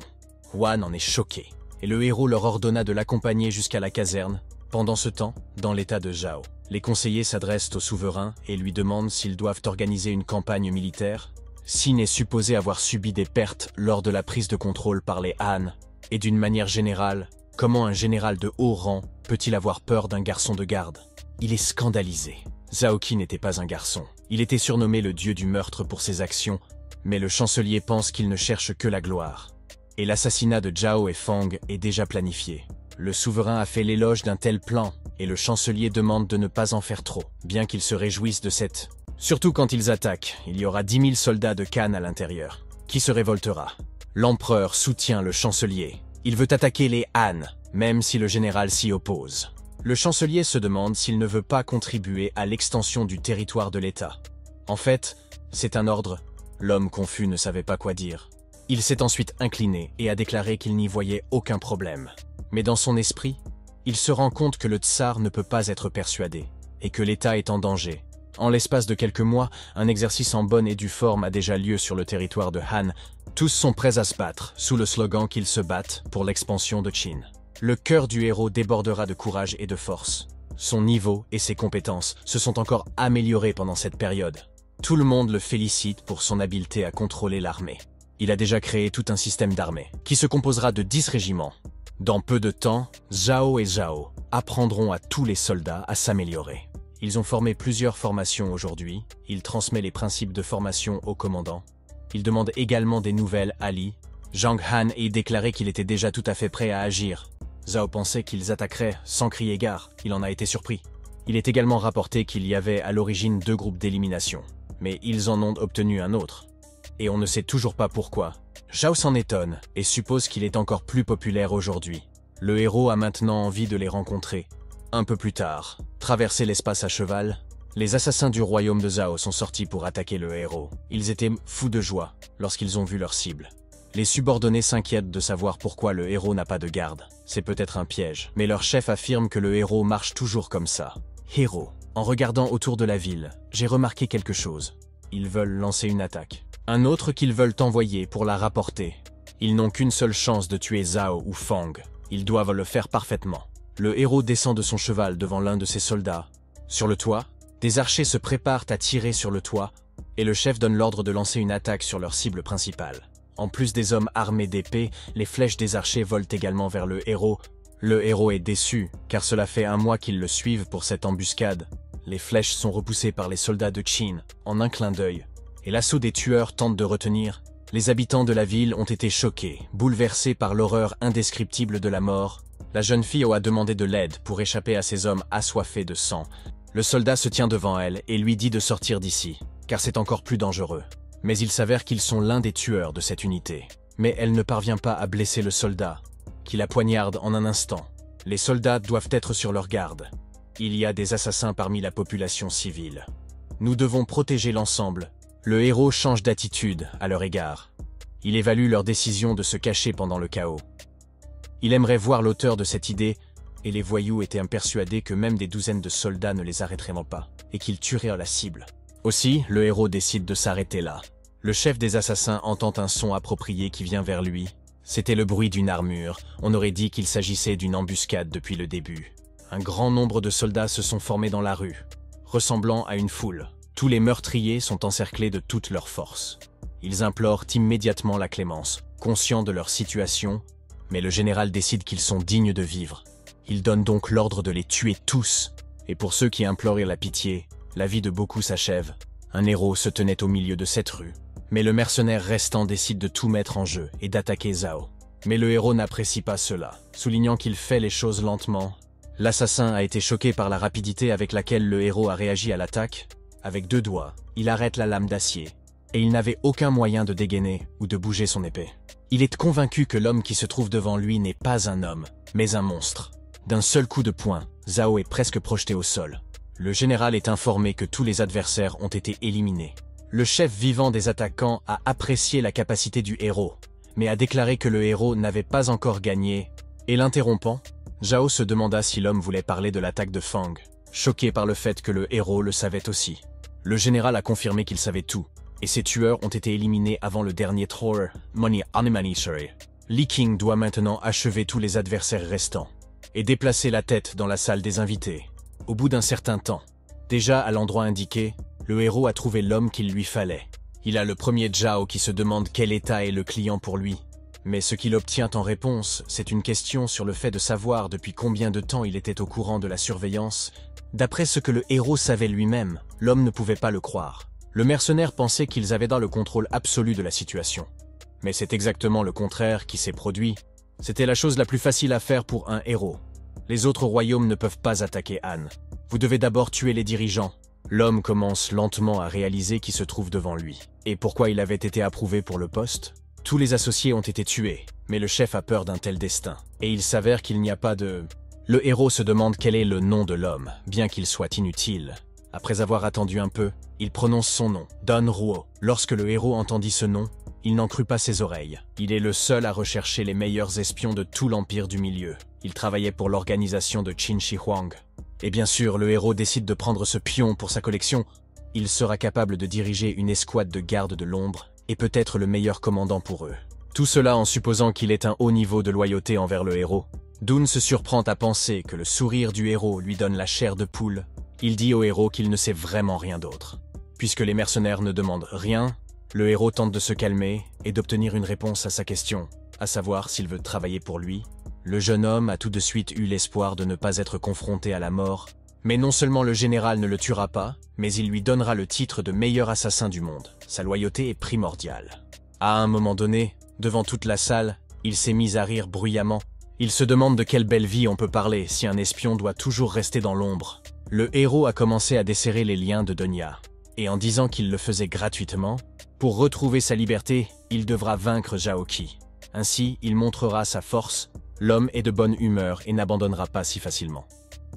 Huang en est choqué, et le héros leur ordonna de l'accompagner jusqu'à la caserne. Pendant ce temps, dans l'état de Zhao, les conseillers s'adressent au souverain et lui demandent s'ils doivent organiser une campagne militaire. Sin est supposé avoir subi des pertes lors de la prise de contrôle par les Han, et d'une manière générale, comment un général de haut rang peut-il avoir peur d'un garçon de garde? Il est scandalisé. Zhao Qi n'était pas un garçon. Il était surnommé le dieu du meurtre pour ses actions, mais le chancelier pense qu'il ne cherche que la gloire. Et l'assassinat de Zhao et Fang est déjà planifié. Le souverain a fait l'éloge d'un tel plan, et le chancelier demande de ne pas en faire trop, bien qu'il se réjouisse de cette Surtout quand ils attaquent, il y aura 10 000 soldats de Khan à l'intérieur. Qui se révoltera? L'empereur soutient le chancelier. Il veut attaquer les Han, même si le général s'y oppose. Le chancelier se demande s'il ne veut pas contribuer à l'extension du territoire de l'État. En fait, c'est un ordre. L'homme confus ne savait pas quoi dire. Il s'est ensuite incliné et a déclaré qu'il n'y voyait aucun problème. Mais dans son esprit, il se rend compte que le tsar ne peut pas être persuadé, et que l'État est en danger. En l'espace de quelques mois, un exercice en bonne et due forme a déjà lieu sur le territoire de Han. Tous sont prêts à se battre, sous le slogan qu'ils se battent pour l'expansion de Qin. Le cœur du héros débordera de courage et de force. Son niveau et ses compétences se sont encore améliorés pendant cette période. Tout le monde le félicite pour son habileté à contrôler l'armée. Il a déjà créé tout un système d'armée, qui se composera de 10 régiments. Dans peu de temps, Zhao et Zhao apprendront à tous les soldats à s'améliorer. Ils ont formé plusieurs formations aujourd'hui, il transmet les principes de formation au commandant. Il demande également des nouvelles à Li. Zhang Han a déclaré qu'il était déjà tout à fait prêt à agir. Zhao pensait qu'ils attaqueraient sans crier gare, il en a été surpris. Il est également rapporté qu'il y avait à l'origine 2 groupes d'élimination, mais ils en ont obtenu un autre. Et on ne sait toujours pas pourquoi. Zhao s'en étonne et suppose qu'il est encore plus populaire aujourd'hui. Le héros a maintenant envie de les rencontrer. Un peu plus tard, traverser l'espace à cheval, les assassins du royaume de Zhao sont sortis pour attaquer le héros. Ils étaient fous de joie lorsqu'ils ont vu leur cible. Les subordonnés s'inquiètent de savoir pourquoi le héros n'a pas de garde. C'est peut-être un piège, mais leur chef affirme que le héros marche toujours comme ça. Héros. En regardant autour de la ville, j'ai remarqué quelque chose. Ils veulent lancer une attaque. Un autre qu'ils veulent envoyer pour la rapporter. Ils n'ont qu'une seule chance de tuer Zhao ou Fang. Ils doivent le faire parfaitement. Le héros descend de son cheval devant l'un de ses soldats. Sur le toit, des archers se préparent à tirer sur le toit, et le chef donne l'ordre de lancer une attaque sur leur cible principale. En plus des hommes armés d'épées, les flèches des archers volent également vers le héros. Le héros est déçu, car cela fait 1 mois qu'ils le suivent pour cette embuscade. Les flèches sont repoussées par les soldats de Qin, en un clin d'œil. Et l'assaut des tueurs tente de retenir. Les habitants de la ville ont été choqués, bouleversés par l'horreur indescriptible de la mort. La jeune fille a demandé de l'aide pour échapper à ces hommes assoiffés de sang. Le soldat se tient devant elle et lui dit de sortir d'ici, car c'est encore plus dangereux. Mais il s'avère qu'ils sont l'un des tueurs de cette unité. Mais elle ne parvient pas à blesser le soldat, qui la poignarde en un instant. Les soldats doivent être sur leur garde. Il y a des assassins parmi la population civile. Nous devons protéger l'ensemble. Le héros change d'attitude à leur égard. Il évalue leur décision de se cacher pendant le chaos. Il aimerait voir l'auteur de cette idée, et les voyous étaient persuadés que même des douzaines de soldats ne les arrêteraient pas, et qu'ils tueraient la cible. Aussi, le héros décide de s'arrêter là. Le chef des assassins entend un son approprié qui vient vers lui. C'était le bruit d'une armure. On aurait dit qu'il s'agissait d'une embuscade depuis le début. Un grand nombre de soldats se sont formés dans la rue, ressemblant à une foule. Tous les meurtriers sont encerclés de toute leur force. Ils implorent immédiatement la clémence, conscients de leur situation, mais le général décide qu'ils sont dignes de vivre. Il donne donc l'ordre de les tuer tous. Et pour ceux qui implorent la pitié, la vie de beaucoup s'achève. Un héros se tenait au milieu de cette rue. Mais le mercenaire restant décide de tout mettre en jeu et d'attaquer Zhao. Mais le héros n'apprécie pas cela, soulignant qu'il fait les choses lentement. L'assassin a été choqué par la rapidité avec laquelle le héros a réagi à l'attaque. Avec 2 doigts, il arrête la lame d'acier. Et il n'avait aucun moyen de dégainer ou de bouger son épée. Il est convaincu que l'homme qui se trouve devant lui n'est pas un homme, mais un monstre. D'un seul coup de poing, Zhao est presque projeté au sol. Le général est informé que tous les adversaires ont été éliminés. Le chef vivant des attaquants a apprécié la capacité du héros, mais a déclaré que le héros n'avait pas encore gagné. Et l'interrompant, Zhao se demanda si l'homme voulait parler de l'attaque de Fang, choqué par le fait que le héros le savait aussi. Le général a confirmé qu'il savait tout, et ses tueurs ont été éliminés avant le dernier Thor, Money Anniversary. Li King doit maintenant achever tous les adversaires restants, et déplacer la tête dans la salle des invités. Au bout d'un certain temps, déjà à l'endroit indiqué, le héros a trouvé l'homme qu'il lui fallait. Il a le premier Zhao qui se demande quel état est le client pour lui. Mais ce qu'il obtient en réponse, c'est une question sur le fait de savoir depuis combien de temps il était au courant de la surveillance. D'après ce que le héros savait lui-même, l'homme ne pouvait pas le croire. Le mercenaire pensait qu'ils avaient dans le contrôle absolu de la situation. Mais c'est exactement le contraire qui s'est produit. C'était la chose la plus facile à faire pour un héros. Les autres royaumes ne peuvent pas attaquer Han. Vous devez d'abord tuer les dirigeants, L'homme commence lentement à réaliser qui se trouve devant lui. Et pourquoi il avait été approuvé pour le poste? Tous les associés ont été tués, mais le chef a peur d'un tel destin. Et il s'avère qu'il n'y a pas de... Le héros se demande quel est le nom de l'homme, bien qu'il soit inutile. Après avoir attendu un peu, il prononce son nom, Don Ruo. Lorsque le héros entendit ce nom, il n'en crut pas ses oreilles. Il est le seul à rechercher les meilleurs espions de tout l'Empire du Milieu. Il travaillait pour l'organisation de Qin Shi Huang. Et bien sûr, le héros décide de prendre ce pion pour sa collection. Il sera capable de diriger une escouade de gardes de l'ombre et peut-être le meilleur commandant pour eux. Tout cela en supposant qu'il ait un haut niveau de loyauté envers le héros. Dun se surprend à penser que le sourire du héros lui donne la chair de poule. Il dit au héros qu'il ne sait vraiment rien d'autre. Puisque les mercenaires ne demandent rien, le héros tente de se calmer et d'obtenir une réponse à sa question, à savoir s'il veut travailler pour lui. Le jeune homme a tout de suite eu l'espoir de ne pas être confronté à la mort, mais non seulement le général ne le tuera pas, mais il lui donnera le titre de meilleur assassin du monde. Sa loyauté est primordiale. À un moment donné, devant toute la salle, il s'est mis à rire bruyamment. Il se demande de quelle belle vie on peut parler si un espion doit toujours rester dans l'ombre. Le héros a commencé à desserrer les liens de Donya, et en disant qu'il le faisait gratuitement, pour retrouver sa liberté, il devra vaincre Zhaoqi. Ainsi, il montrera sa force, l'homme est de bonne humeur et n'abandonnera pas si facilement.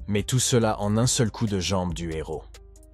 Mais tout cela en un seul coup de jambe du héros.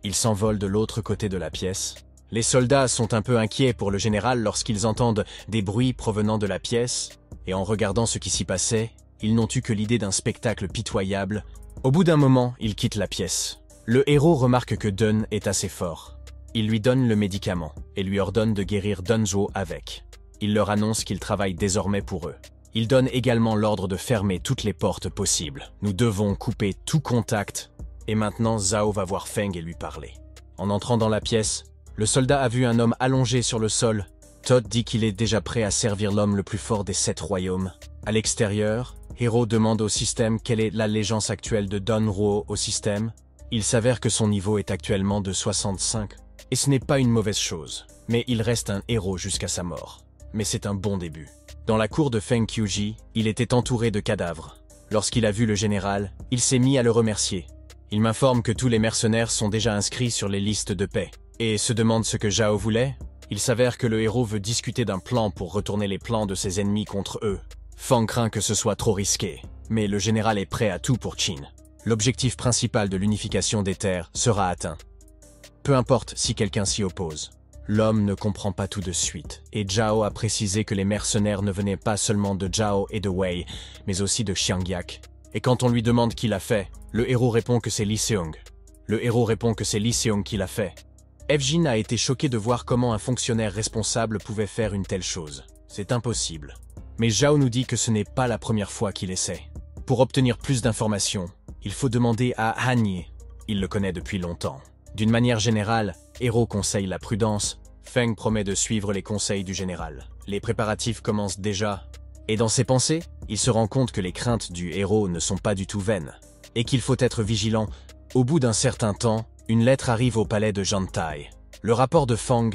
Il s'envole de l'autre côté de la pièce. Les soldats sont un peu inquiets pour le général lorsqu'ils entendent des bruits provenant de la pièce, et en regardant ce qui s'y passait, ils n'ont eu que l'idée d'un spectacle pitoyable. Au bout d'un moment, ils quittent la pièce. Le héros remarque que Dun est assez fort. Il lui donne le médicament et lui ordonne de guérir Dunzhuo avec. Il leur annonce qu'il travaille désormais pour eux. Il donne également l'ordre de fermer toutes les portes possibles. Nous devons couper tout contact. Et maintenant, Zhao va voir Feng et lui parler. En entrant dans la pièce, le soldat a vu un homme allongé sur le sol. Todd dit qu'il est déjà prêt à servir l'homme le plus fort des 7 royaumes. À l'extérieur, Hero demande au système quelle est l'allégeance actuelle de Don Ruo au système. Il s'avère que son niveau est actuellement de 65. Et ce n'est pas une mauvaise chose, mais il reste un héros jusqu'à sa mort. Mais c'est un bon début. Dans la cour de Feng Qiuji, il était entouré de cadavres. Lorsqu'il a vu le général, il s'est mis à le remercier. Il m'informe que tous les mercenaires sont déjà inscrits sur les listes de paix, et se demande ce que Zhao voulait. Il s'avère que le héros veut discuter d'un plan pour retourner les plans de ses ennemis contre eux. Feng craint que ce soit trop risqué, mais le général est prêt à tout pour Qin. L'objectif principal de l'unification des terres sera atteint. Peu importe si quelqu'un s'y oppose. L'homme ne comprend pas tout de suite, et Zhao a précisé que les mercenaires ne venaient pas seulement de Zhao et de Wei, mais aussi de Xiangyak. Et quand on lui demande qui l'a fait, le héros répond que c'est Li Seong. Le héros répond que c'est Li Seong qui l'a fait. Evjin a été choqué de voir comment un fonctionnaire responsable pouvait faire une telle chose. C'est impossible. Mais Zhao nous dit que ce n'est pas la première fois qu'il essaie. Pour obtenir plus d'informations, il faut demander à Han Ye. Il le connaît depuis longtemps. D'une manière générale, Hero conseille la prudence. Feng promet de suivre les conseils du général. Les préparatifs commencent déjà. Et dans ses pensées, il se rend compte que les craintes du héros ne sont pas du tout vaines. Et qu'il faut être vigilant. Au bout d'un certain temps, une lettre arrive au palais de Jantai. Le rapport de Feng,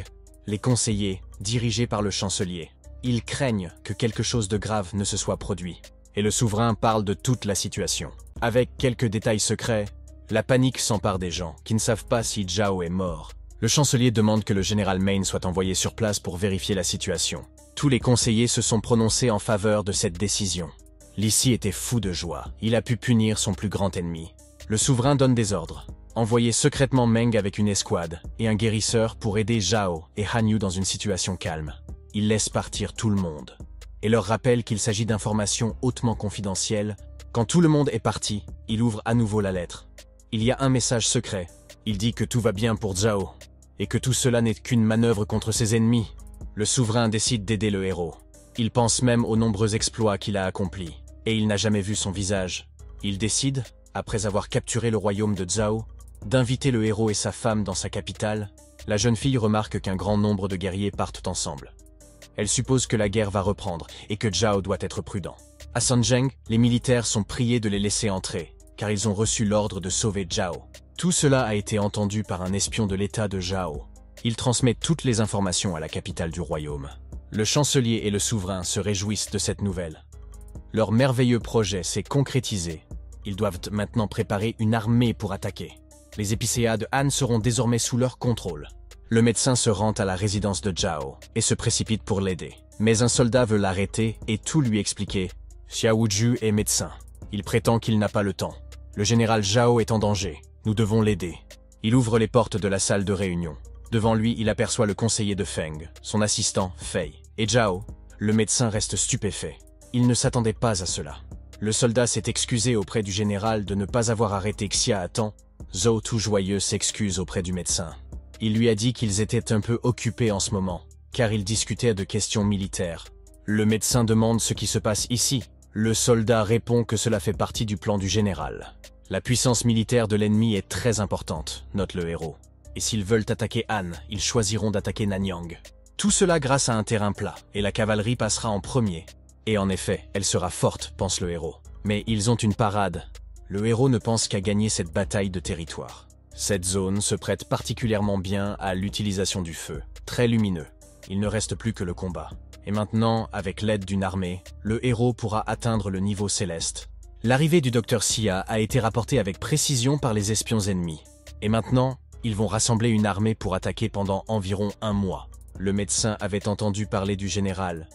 les conseillers, dirigés par le chancelier. Ils craignent que quelque chose de grave ne se soit produit. Et le souverain parle de toute la situation. Avec quelques détails secrets, la panique s'empare des gens, qui ne savent pas si Zhao est mort. Le chancelier demande que le général Main soit envoyé sur place pour vérifier la situation. Tous les conseillers se sont prononcés en faveur de cette décision. Li Si était fou de joie. Il a pu punir son plus grand ennemi. Le souverain donne des ordres. Envoyer secrètement Meng avec une escouade et un guérisseur pour aider Zhao et Han Yu dans une situation calme. Il laisse partir tout le monde et leur rappelle qu'il s'agit d'informations hautement confidentielles. Quand tout le monde est parti, il ouvre à nouveau la lettre. Il y a un message secret. Il dit que tout va bien pour Zhao, et que tout cela n'est qu'une manœuvre contre ses ennemis. Le souverain décide d'aider le héros. Il pense même aux nombreux exploits qu'il a accomplis, et il n'a jamais vu son visage. Il décide, après avoir capturé le royaume de Zhao, d'inviter le héros et sa femme dans sa capitale. La jeune fille remarque qu'un grand nombre de guerriers partent ensemble. Elle suppose que la guerre va reprendre, et que Zhao doit être prudent. À Sanzheng, les militaires sont priés de les laisser entrer, car ils ont reçu l'ordre de sauver Zhao. Tout cela a été entendu par un espion de l'état de Zhao. Il transmet toutes les informations à la capitale du royaume. Le chancelier et le souverain se réjouissent de cette nouvelle. Leur merveilleux projet s'est concrétisé. Ils doivent maintenant préparer une armée pour attaquer. Les épicéas de Han seront désormais sous leur contrôle. Le médecin se rend à la résidence de Zhao et se précipite pour l'aider. Mais un soldat veut l'arrêter et tout lui expliquer. Xiao Wuju est médecin. Il prétend qu'il n'a pas le temps. Le général Zhao est en danger. Nous devons l'aider. Il ouvre les portes de la salle de réunion. Devant lui, il aperçoit le conseiller de Feng, son assistant Fei. Et Zhao, le médecin reste stupéfait. Il ne s'attendait pas à cela. Le soldat s'est excusé auprès du général de ne pas avoir arrêté Xia à temps. Zhao, tout joyeux, s'excuse auprès du médecin. Il lui a dit qu'ils étaient un peu occupés en ce moment, car ils discutaient de questions militaires. Le médecin demande ce qui se passe ici. Le soldat répond que cela fait partie du plan du général. La puissance militaire de l'ennemi est très importante, note le héros. Et s'ils veulent attaquer Han, ils choisiront d'attaquer Nanyang. Tout cela grâce à un terrain plat, et la cavalerie passera en premier. Et en effet, elle sera forte, pense le héros. Mais ils ont une parade. Le héros ne pense qu'à gagner cette bataille de territoire. Cette zone se prête particulièrement bien à l'utilisation du feu, très lumineux. Il ne reste plus que le combat. Et maintenant, avec l'aide d'une armée, le héros pourra atteindre le niveau céleste. L'arrivée du docteur Xia a été rapportée avec précision par les espions ennemis. Et maintenant, ils vont rassembler une armée pour attaquer pendant environ 1 mois. Le médecin avait entendu parler du général,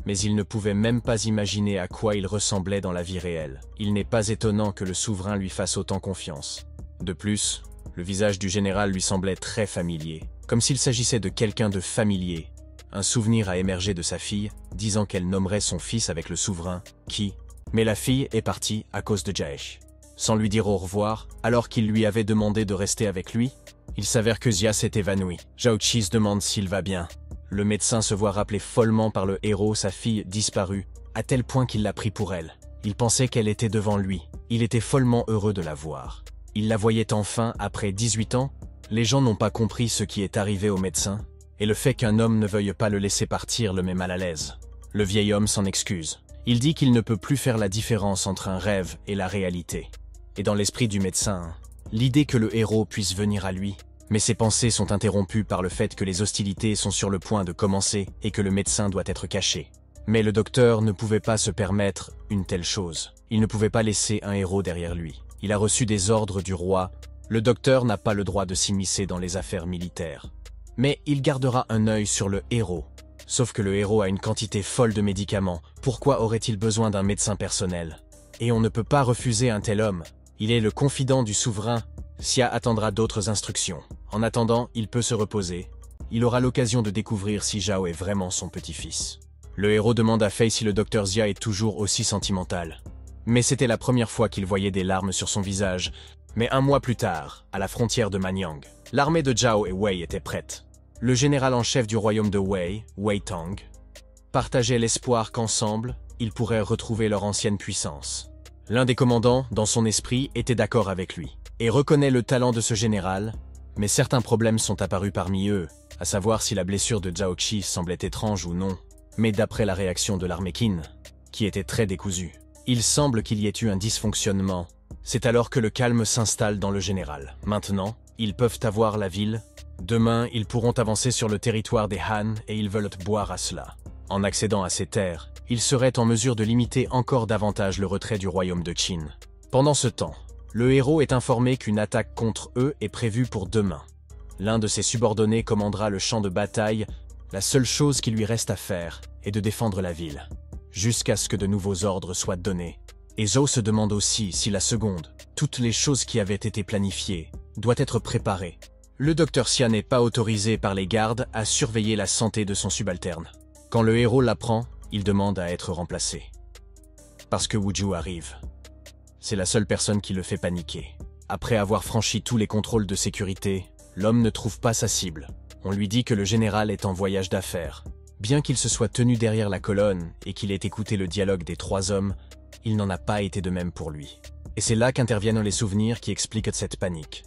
mais il ne pouvait même pas imaginer à quoi il ressemblait dans la vie réelle. Il n'est pas étonnant que le souverain lui fasse autant confiance. De plus, le visage du général lui semblait très familier, comme s'il s'agissait de quelqu'un de familier. Un souvenir a émergé de sa fille, disant qu'elle nommerait son fils avec le souverain, qui... Mais la fille est partie à cause de Jaesh. Sans lui dire au revoir, alors qu'il lui avait demandé de rester avec lui, il s'avère que Xia s'est évanoui. Zhao Qi se demande s'il va bien. Le médecin se voit rappeler follement par le héros sa fille disparue, à tel point qu'il l'a pris pour elle. Il pensait qu'elle était devant lui. Il était follement heureux de la voir. Il la voyait enfin après 18 ans. Les gens n'ont pas compris ce qui est arrivé au médecin, et le fait qu'un homme ne veuille pas le laisser partir le met mal à l'aise. Le vieil homme s'en excuse. Il dit qu'il ne peut plus faire la différence entre un rêve et la réalité. Et dans l'esprit du médecin, l'idée que le héros puisse venir à lui, mais ses pensées sont interrompues par le fait que les hostilités sont sur le point de commencer et que le médecin doit être caché. Mais le docteur ne pouvait pas se permettre une telle chose. Il ne pouvait pas laisser un héros derrière lui. Il a reçu des ordres du roi. Le docteur n'a pas le droit de s'immiscer dans les affaires militaires. Mais il gardera un œil sur le héros. Sauf que le héros a une quantité folle de médicaments. Pourquoi aurait-il besoin d'un médecin personnel? Et on ne peut pas refuser un tel homme. Il est le confident du souverain. Xia attendra d'autres instructions. En attendant, il peut se reposer. Il aura l'occasion de découvrir si Zhao est vraiment son petit-fils. Le héros demande à Fei si le docteur Xia est toujours aussi sentimental. Mais c'était la première fois qu'il voyait des larmes sur son visage. Mais 1 mois plus tard, à la frontière de Manyang, l'armée de Zhao et Wei était prête. Le général en chef du royaume de Wei, Wei Tang, partageait l'espoir qu'ensemble, ils pourraient retrouver leur ancienne puissance. L'un des commandants, dans son esprit, était d'accord avec lui, et reconnaît le talent de ce général, mais certains problèmes sont apparus parmi eux, à savoir si la blessure de Zhao Qi semblait étrange ou non, mais d'après la réaction de l'armée Qin, qui était très décousue, il semble qu'il y ait eu un dysfonctionnement. C'est alors que le calme s'installe dans le général. Maintenant, ils peuvent avoir la ville. Demain, ils pourront avancer sur le territoire des Han et ils veulent boire à cela. En accédant à ces terres, ils seraient en mesure de limiter encore davantage le retrait du royaume de Qin. Pendant ce temps, le héros est informé qu'une attaque contre eux est prévue pour demain. L'un de ses subordonnés commandera le champ de bataille. La seule chose qui lui reste à faire est de défendre la ville, jusqu'à ce que de nouveaux ordres soient donnés. Et Zhao se demande aussi si la seconde, toutes les choses qui avaient été planifiées, doit être préparée. Le docteur Xia n'est pas autorisé par les gardes à surveiller la santé de son subalterne. Quand le héros l'apprend, il demande à être remplacé. Parce que Wuju arrive. C'est la seule personne qui le fait paniquer. Après avoir franchi tous les contrôles de sécurité, l'homme ne trouve pas sa cible. On lui dit que le général est en voyage d'affaires. Bien qu'il se soit tenu derrière la colonne et qu'il ait écouté le dialogue des 3 hommes, il n'en a pas été de même pour lui. Et c'est là qu'interviennent les souvenirs qui expliquent cette panique.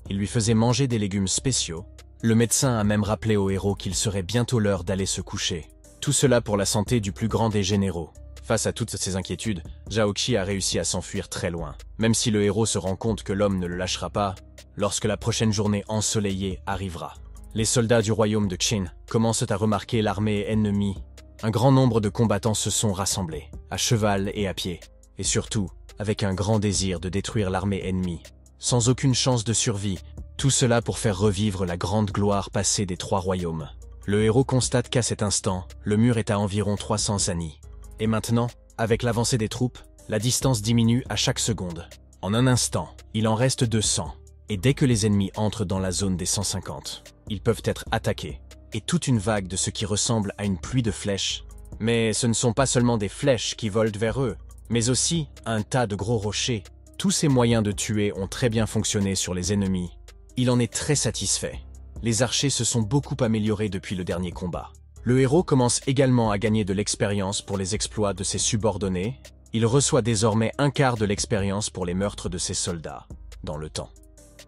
Il lui faisait manger des légumes spéciaux. Le médecin a même rappelé au héros qu'il serait bientôt l'heure d'aller se coucher. Tout cela pour la santé du plus grand des généraux. Face à toutes ces inquiétudes, Zhao Qi a réussi à s'enfuir très loin. Même si le héros se rend compte que l'homme ne le lâchera pas, lorsque la prochaine journée ensoleillée arrivera. Les soldats du royaume de Qin commencent à remarquer l'armée ennemie. Un grand nombre de combattants se sont rassemblés, à cheval et à pied, et surtout, avec un grand désir de détruire l'armée ennemie. sans aucune chance de survie, tout cela pour faire revivre la grande gloire passée des 3 royaumes. Le héros constate qu'à cet instant, le mur est à environ 300 sani. Et maintenant, avec l'avancée des troupes, la distance diminue à chaque seconde. En un instant, il en reste 200. Et dès que les ennemis entrent dans la zone des 150, ils peuvent être attaqués. Et toute une vague de ce qui ressemble à une pluie de flèches. Mais ce ne sont pas seulement des flèches qui volent vers eux, mais aussi un tas de gros rochers. Tous ces moyens de tuer ont très bien fonctionné sur les ennemis. Il en est très satisfait. Les archers se sont beaucoup améliorés depuis le dernier combat. Le héros commence également à gagner de l'expérience pour les exploits de ses subordonnés. Il reçoit désormais un quart de l'expérience pour les meurtres de ses soldats, dans le temps.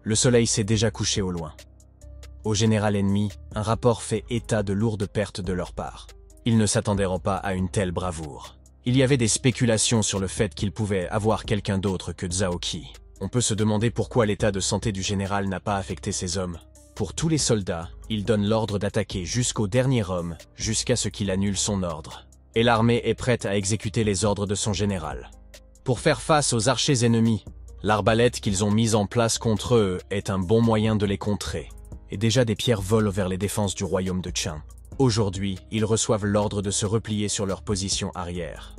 Le soleil s'est déjà couché au loin. Au général ennemi, un rapport fait état de lourdes pertes de leur part. Ils ne s'attendaient pas à une telle bravoure. Il y avait des spéculations sur le fait qu'il pouvait avoir quelqu'un d'autre que Zhao Qi. On peut se demander pourquoi l'état de santé du général n'a pas affecté ses hommes. Pour tous les soldats, il donne l'ordre d'attaquer jusqu'au dernier homme, jusqu'à ce qu'il annule son ordre. Et l'armée est prête à exécuter les ordres de son général. Pour faire face aux archers ennemis, l'arbalète qu'ils ont mise en place contre eux est un bon moyen de les contrer. Et déjà des pierres volent vers les défenses du royaume de Qin. Aujourd'hui, ils reçoivent l'ordre de se replier sur leur position arrière.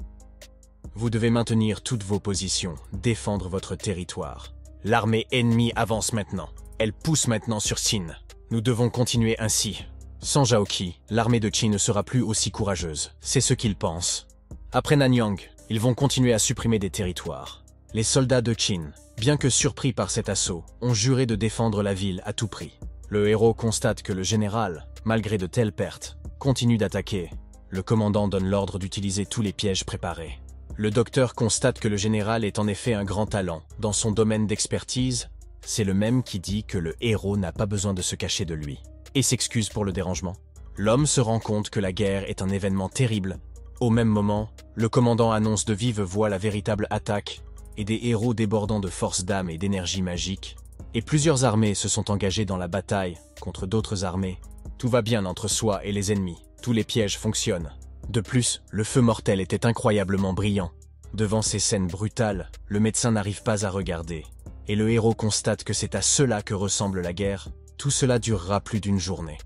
Vous devez maintenir toutes vos positions, défendre votre territoire. L'armée ennemie avance maintenant. Elle pousse maintenant sur Qin. Nous devons continuer ainsi. Sans Zhao Qi, l'armée de Qin ne sera plus aussi courageuse. C'est ce qu'ils pensent. Après Nanyang, ils vont continuer à supprimer des territoires. Les soldats de Qin, bien que surpris par cet assaut, ont juré de défendre la ville à tout prix. Le héros constate que le général, malgré de telles pertes, continue d'attaquer. Le commandant donne l'ordre d'utiliser tous les pièges préparés. Le docteur constate que le général est en effet un grand talent. Dans son domaine d'expertise, c'est le même qui dit que le héros n'a pas besoin de se cacher de lui, et s'excuse pour le dérangement. L'homme se rend compte que la guerre est un événement terrible. Au même moment, le commandant annonce de vive voix la véritable attaque, et des héros débordant de force d'âme et d'énergie magique. Et plusieurs armées se sont engagées dans la bataille contre d'autres armées. Tout va bien entre soi et les ennemis, tous les pièges fonctionnent. De plus, le feu mortel était incroyablement brillant. Devant ces scènes brutales, le médecin n'arrive pas à regarder. Et le héros constate que c'est à cela que ressemble la guerre. Tout cela durera plus d'une journée.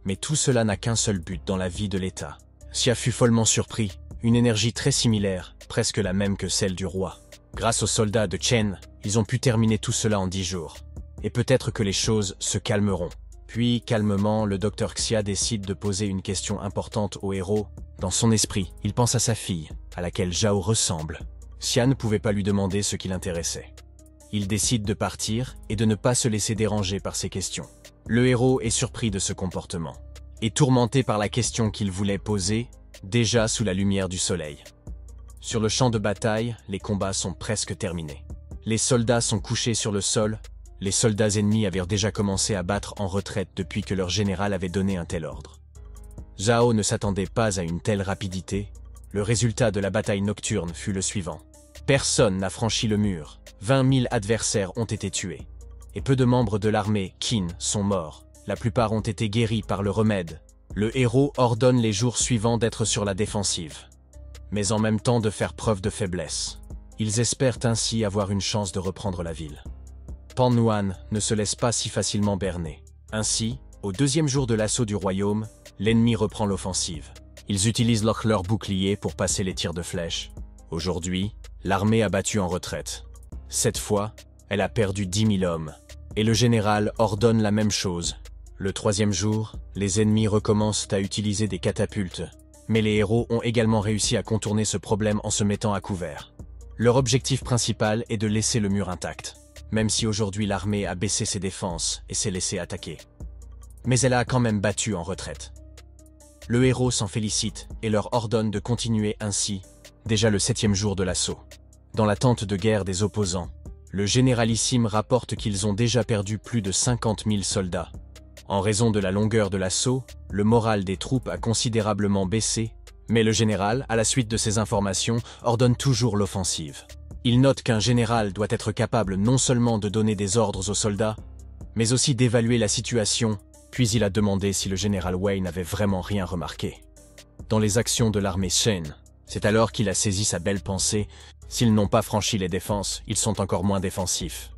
Mais tout cela n'a qu'un seul but dans la vie de l'État. Xia fut follement surpris, une énergie très similaire, presque la même que celle du roi. Grâce aux soldats de Chen, ils ont pu terminer tout cela en 10 jours. Et peut-être que les choses se calmeront. Puis, calmement, le docteur Xia décide de poser une question importante au héros. Dans son esprit, il pense à sa fille, à laquelle Zhao ressemble. Xia ne pouvait pas lui demander ce qui l'intéressait. Il décide de partir et de ne pas se laisser déranger par ces questions. Le héros est surpris de ce comportement, et tourmenté par la question qu'il voulait poser, déjà sous la lumière du soleil. Sur le champ de bataille, les combats sont presque terminés. Les soldats sont couchés sur le sol. Les soldats ennemis avaient déjà commencé à battre en retraite depuis que leur général avait donné un tel ordre. Zhao ne s'attendait pas à une telle rapidité. Le résultat de la bataille nocturne fut le suivant. Personne n'a franchi le mur. 20 000 adversaires ont été tués. Et peu de membres de l'armée Qin sont morts. La plupart ont été guéris par le remède. Le héros ordonne les jours suivants d'être sur la défensive, mais en même temps de faire preuve de faiblesse. Ils espèrent ainsi avoir une chance de reprendre la ville. Pan Nuan ne se laisse pas si facilement berner. Ainsi, au 2e jour de l'assaut du royaume, l'ennemi reprend l'offensive. Ils utilisent leur bouclier pour passer les tirs de flèches. Aujourd'hui, l'armée a battu en retraite. Cette fois, elle a perdu 10 000 hommes. Et le général ordonne la même chose. Le 3e jour, les ennemis recommencent à utiliser des catapultes. Mais les héros ont également réussi à contourner ce problème en se mettant à couvert. Leur objectif principal est de laisser le mur intact, même si aujourd'hui l'armée a baissé ses défenses et s'est laissé attaquer. Mais elle a quand même battu en retraite. Le héros s'en félicite et leur ordonne de continuer ainsi, déjà le 7e jour de l'assaut. Dans la tente de guerre des opposants, le généralissime rapporte qu'ils ont déjà perdu plus de 50 000 soldats. En raison de la longueur de l'assaut, le moral des troupes a considérablement baissé, mais le général, à la suite de ces informations, ordonne toujours l'offensive. Il note qu'un général doit être capable non seulement de donner des ordres aux soldats, mais aussi d'évaluer la situation, puis il a demandé si le général Wei n'avait vraiment rien remarqué. Dans les actions de l'armée Shen, c'est alors qu'il a saisi sa belle pensée. S'ils n'ont pas franchi les défenses, ils sont encore moins défensifs.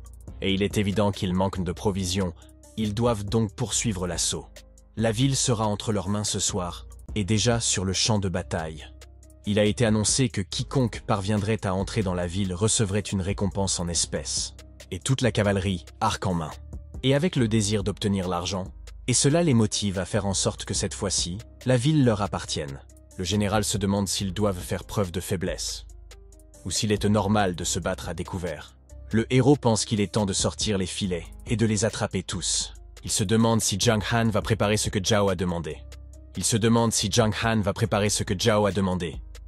et il est évident qu'ils manquent de provisions. Ils doivent donc poursuivre l'assaut. La ville sera entre leurs mains ce soir, et déjà sur le champ de bataille. Il a été annoncé que quiconque parviendrait à entrer dans la ville recevrait une récompense en espèces. Et toute la cavalerie, arc en main. Et avec le désir d'obtenir l'argent, et cela les motive à faire en sorte que cette fois-ci, la ville leur appartienne. Le général se demande s'ils doivent faire preuve de faiblesse, ou s'il est normal de se battre à découvert. Le héros pense qu'il est temps de sortir les filets et de les attraper tous. Il se demande si Zhang Han va préparer ce que Zhao a demandé.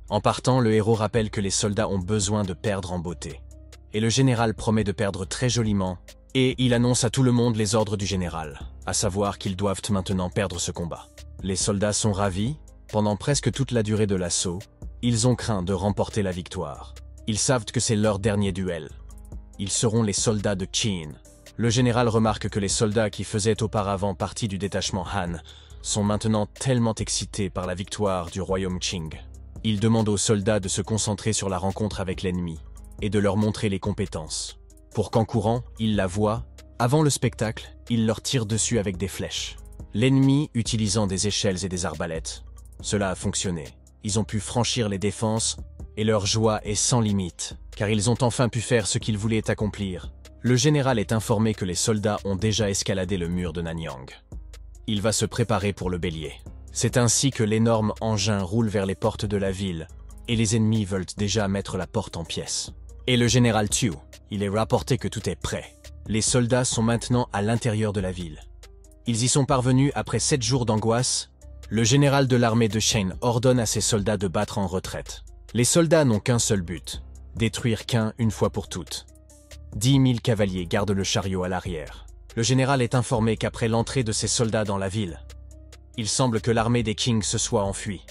En partant, le héros rappelle que les soldats ont besoin de perdre en beauté. Et le général promet de perdre très joliment, et il annonce à tout le monde les ordres du général, à savoir qu'ils doivent maintenant perdre ce combat. Les soldats sont ravis. Pendant presque toute la durée de l'assaut, ils ont craint de remporter la victoire. Ils savent que c'est leur dernier duel. Ils seront les soldats de Qin. Le général remarque que les soldats qui faisaient auparavant partie du détachement Han sont maintenant tellement excités par la victoire du royaume Qing. Il demande aux soldats de se concentrer sur la rencontre avec l'ennemi et de leur montrer les compétences. Pour qu'en courant, ils la voient, avant le spectacle, il leur tire dessus avec des flèches. L'ennemi utilisant des échelles et des arbalètes. Cela a fonctionné. Ils ont pu franchir les défenses et leur joie est sans limite, car ils ont enfin pu faire ce qu'ils voulaient accomplir. Le général est informé que les soldats ont déjà escaladé le mur de Nanyang. Il va se préparer pour le bélier. C'est ainsi que l'énorme engin roule vers les portes de la ville, et les ennemis veulent déjà mettre la porte en pièces. Et le général tue. Il est rapporté que tout est prêt. Les soldats sont maintenant à l'intérieur de la ville. Ils y sont parvenus après 7 jours d'angoisse. Le général de l'armée de Shen ordonne à ses soldats de battre en retraite. Les soldats n'ont qu'un seul but, détruire Qin une fois pour toutes. 10 000 cavaliers gardent le chariot à l'arrière. Le général est informé qu'après l'entrée de ses soldats dans la ville, il semble que l'armée des Qing se soit enfuie.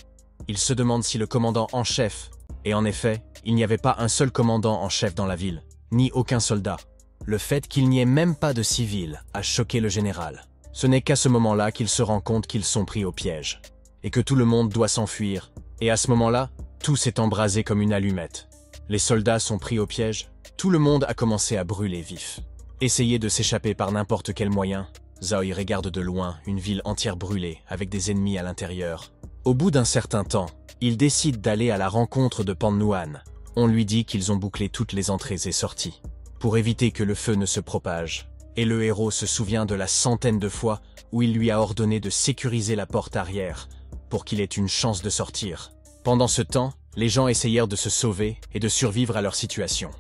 Il se demande si le commandant en chef, et en effet, il n'y avait pas un seul commandant en chef dans la ville, ni aucun soldat. Le fait qu'il n'y ait même pas de civils a choqué le général. Ce n'est qu'à ce moment-là qu'il se rend compte qu'ils sont pris au piège, et que tout le monde doit s'enfuir. Et à ce moment-là, tout s'est embrasé comme une allumette. Les soldats sont pris au piège, tout le monde a commencé à brûler vif. Essayer de s'échapper par n'importe quel moyen. Zhao Yi regarde de loin une ville entière brûlée, avec des ennemis à l'intérieur. Au bout d'un certain temps, il décide d'aller à la rencontre de Pan Nuan. On lui dit qu'ils ont bouclé toutes les entrées et sorties, pour éviter que le feu ne se propage. Et le héros se souvient de la centaine de fois où il lui a ordonné de sécuriser la porte arrière pour qu'il ait une chance de sortir. Pendant ce temps, les gens essayèrent de se sauver et de survivre à leur situation.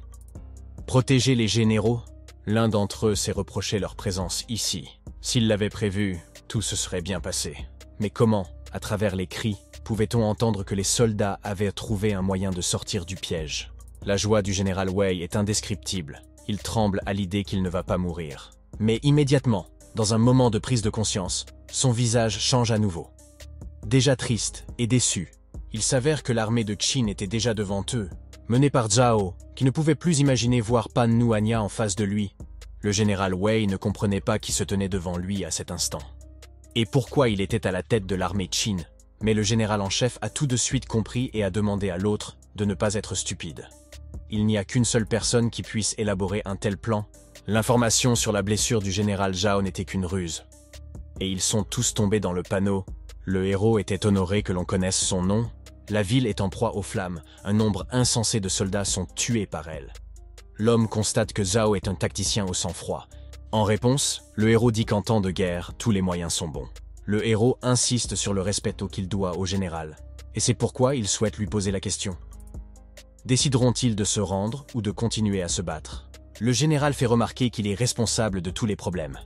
Protéger les généraux, l'un d'entre eux s'est reproché leur présence ici. S'ils l'avaient prévu, tout se serait bien passé. Mais comment, à travers les cris, pouvait-on entendre que les soldats avaient trouvé un moyen de sortir du piège? La joie du général Wei est indescriptible. Il tremble à l'idée qu'il ne va pas mourir. Mais immédiatement, dans un moment de prise de conscience, son visage change à nouveau. Déjà triste et déçu, il s'avère que l'armée de Qin était déjà devant eux, menée par Zhao, qui ne pouvait plus imaginer voir Pan Nuanya en face de lui. Le général Wei ne comprenait pas qui se tenait devant lui à cet instant. Et pourquoi il était à la tête de l'armée Qin. Mais le général en chef a tout de suite compris et a demandé à l'autre de ne pas être stupide. Il n'y a qu'une seule personne qui puisse élaborer un tel plan. L'information sur la blessure du général Zhao n'était qu'une ruse. Et ils sont tous tombés dans le panneau. Le héros était honoré que l'on connaisse son nom. La ville est en proie aux flammes. Un nombre insensé de soldats sont tués par elle. L'homme constate que Zhao est un tacticien au sang-froid. En réponse, le héros dit qu'en temps de guerre, tous les moyens sont bons. Le héros insiste sur le respect qu'il doit au général. Et c'est pourquoi il souhaite lui poser la question. Décideront-ils de se rendre ou de continuer à se battre? Le général fait remarquer qu'il est responsable de tous les problèmes.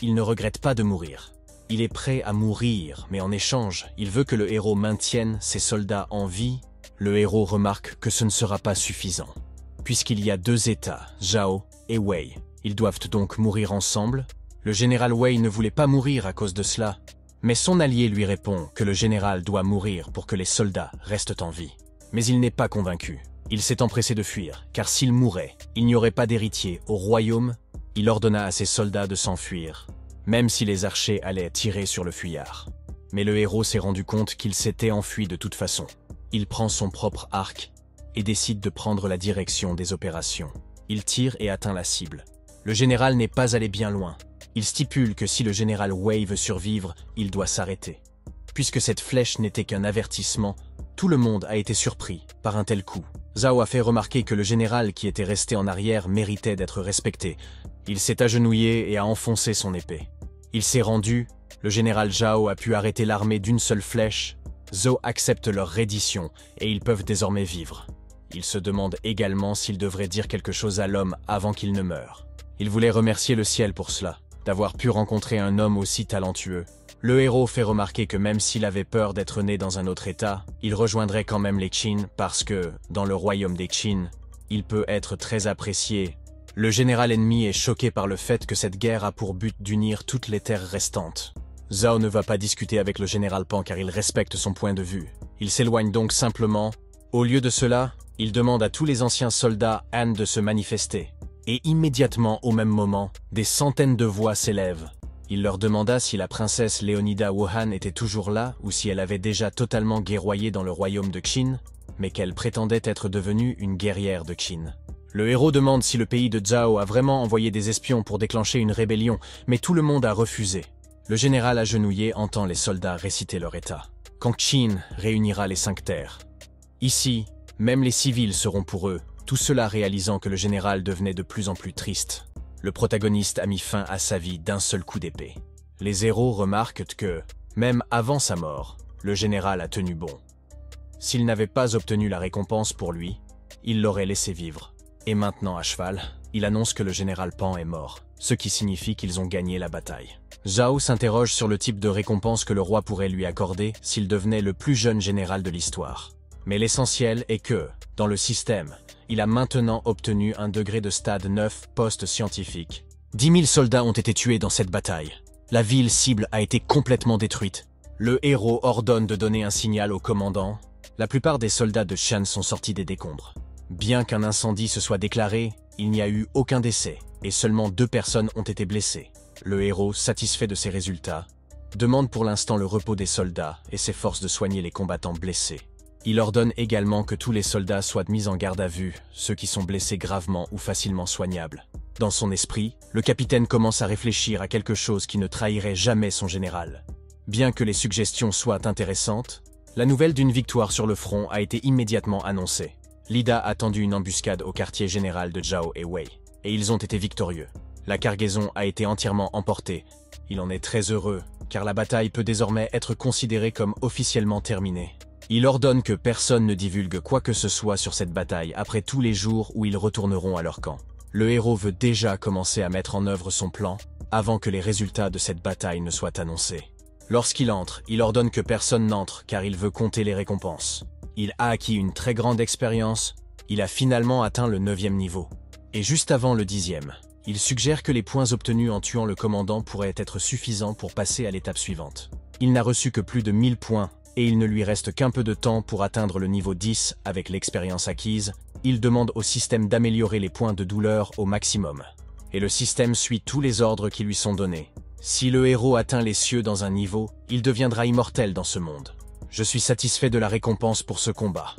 Il ne regrette pas de mourir. Il est prêt à mourir, mais en échange, il veut que le héros maintienne ses soldats en vie. Le héros remarque que ce ne sera pas suffisant. Puisqu'il y a 2 États, Zhao et Wei, ils doivent donc mourir ensemble. Le général Wei ne voulait pas mourir à cause de cela, mais son allié lui répond que le général doit mourir pour que les soldats restent en vie. Mais il n'est pas convaincu. Il s'est empressé de fuir, car s'il mourait, il n'y aurait pas d'héritier au royaume. Il ordonna à ses soldats de s'enfuir, même si les archers allaient tirer sur le fuyard. Mais le héros s'est rendu compte qu'il s'était enfui de toute façon. Il prend son propre arc et décide de prendre la direction des opérations. Il tire et atteint la cible. Le général n'est pas allé bien loin. Il stipule que si le général Wei veut survivre, il doit s'arrêter. Puisque cette flèche n'était qu'un avertissement, tout le monde a été surpris par un tel coup. Zhao a fait remarquer que le général qui était resté en arrière méritait d'être respecté. Il s'est agenouillé et a enfoncé son épée. Il s'est rendu, le général Zhao a pu arrêter l'armée d'une seule flèche. Zhao accepte leur reddition et ils peuvent désormais vivre. Il se demande également s'il devrait dire quelque chose à l'homme avant qu'il ne meure. Il voulait remercier le ciel pour cela, d'avoir pu rencontrer un homme aussi talentueux. Le héros fait remarquer que même s'il avait peur d'être né dans un autre état, il rejoindrait quand même les Qin parce que, dans le royaume des Qin, il peut être très apprécié. Le général ennemi est choqué par le fait que cette guerre a pour but d'unir toutes les terres restantes. Zhao ne va pas discuter avec le général Pan car il respecte son point de vue. Il s'éloigne donc simplement. Au lieu de cela, il demande à tous les anciens soldats Han de se manifester. Et immédiatement au même moment, des centaines de voix s'élèvent. Il leur demanda si la princesse Léonida Wuhan était toujours là ou si elle avait déjà totalement guerroyé dans le royaume de Qin, mais qu'elle prétendait être devenue une guerrière de Qin. Le héros demande si le pays de Zhao a vraiment envoyé des espions pour déclencher une rébellion, mais tout le monde a refusé. Le général agenouillé entend les soldats réciter leur état. Quand Qin réunira les 5 terres. Ici, même les civils seront pour eux, tout cela réalisant que le général devenait de plus en plus triste. Le protagoniste a mis fin à sa vie d'un seul coup d'épée. Les héros remarquent que, même avant sa mort, le général a tenu bon. S'il n'avait pas obtenu la récompense pour lui, il l'aurait laissé vivre. Et maintenant à cheval, il annonce que le général Pan est mort, ce qui signifie qu'ils ont gagné la bataille. Zhao s'interroge sur le type de récompense que le roi pourrait lui accorder s'il devenait le plus jeune général de l'histoire. Mais l'essentiel est que, dans le système, il a maintenant obtenu un degré de stade 9 post-scientifique. 10 000 soldats ont été tués dans cette bataille. La ville cible a été complètement détruite. Le héros ordonne de donner un signal au commandant. La plupart des soldats de Shan sont sortis des décombres. Bien qu'un incendie se soit déclaré, il n'y a eu aucun décès, et seulement 2 personnes ont été blessées. Le héros, satisfait de ces résultats, demande pour l'instant le repos des soldats et s'efforce de soigner les combattants blessés. Il ordonne également que tous les soldats soient mis en garde à vue, ceux qui sont blessés gravement ou facilement soignables. Dans son esprit, le capitaine commence à réfléchir à quelque chose qui ne trahirait jamais son général. Bien que les suggestions soient intéressantes, la nouvelle d'une victoire sur le front a été immédiatement annoncée. Lida a tendu une embuscade au quartier général de Zhao et Wei, et ils ont été victorieux. La cargaison a été entièrement emportée. Il en est très heureux, car la bataille peut désormais être considérée comme officiellement terminée. Il ordonne que personne ne divulgue quoi que ce soit sur cette bataille après tous les jours où ils retourneront à leur camp. Le héros veut déjà commencer à mettre en œuvre son plan avant que les résultats de cette bataille ne soient annoncés. Lorsqu'il entre, il ordonne que personne n'entre car il veut compter les récompenses. Il a acquis une très grande expérience, il a finalement atteint le 9e niveau. Et juste avant le 10e, il suggère que les points obtenus en tuant le commandant pourraient être suffisants pour passer à l'étape suivante. Il n'a reçu que plus de 1000 points, et il ne lui reste qu'un peu de temps pour atteindre le niveau 10 avec l'expérience acquise. Il demande au système d'améliorer les points de douleur au maximum. Et le système suit tous les ordres qui lui sont donnés. Si le héros atteint les cieux dans un niveau, il deviendra immortel dans ce monde. Je suis satisfait de la récompense pour ce combat.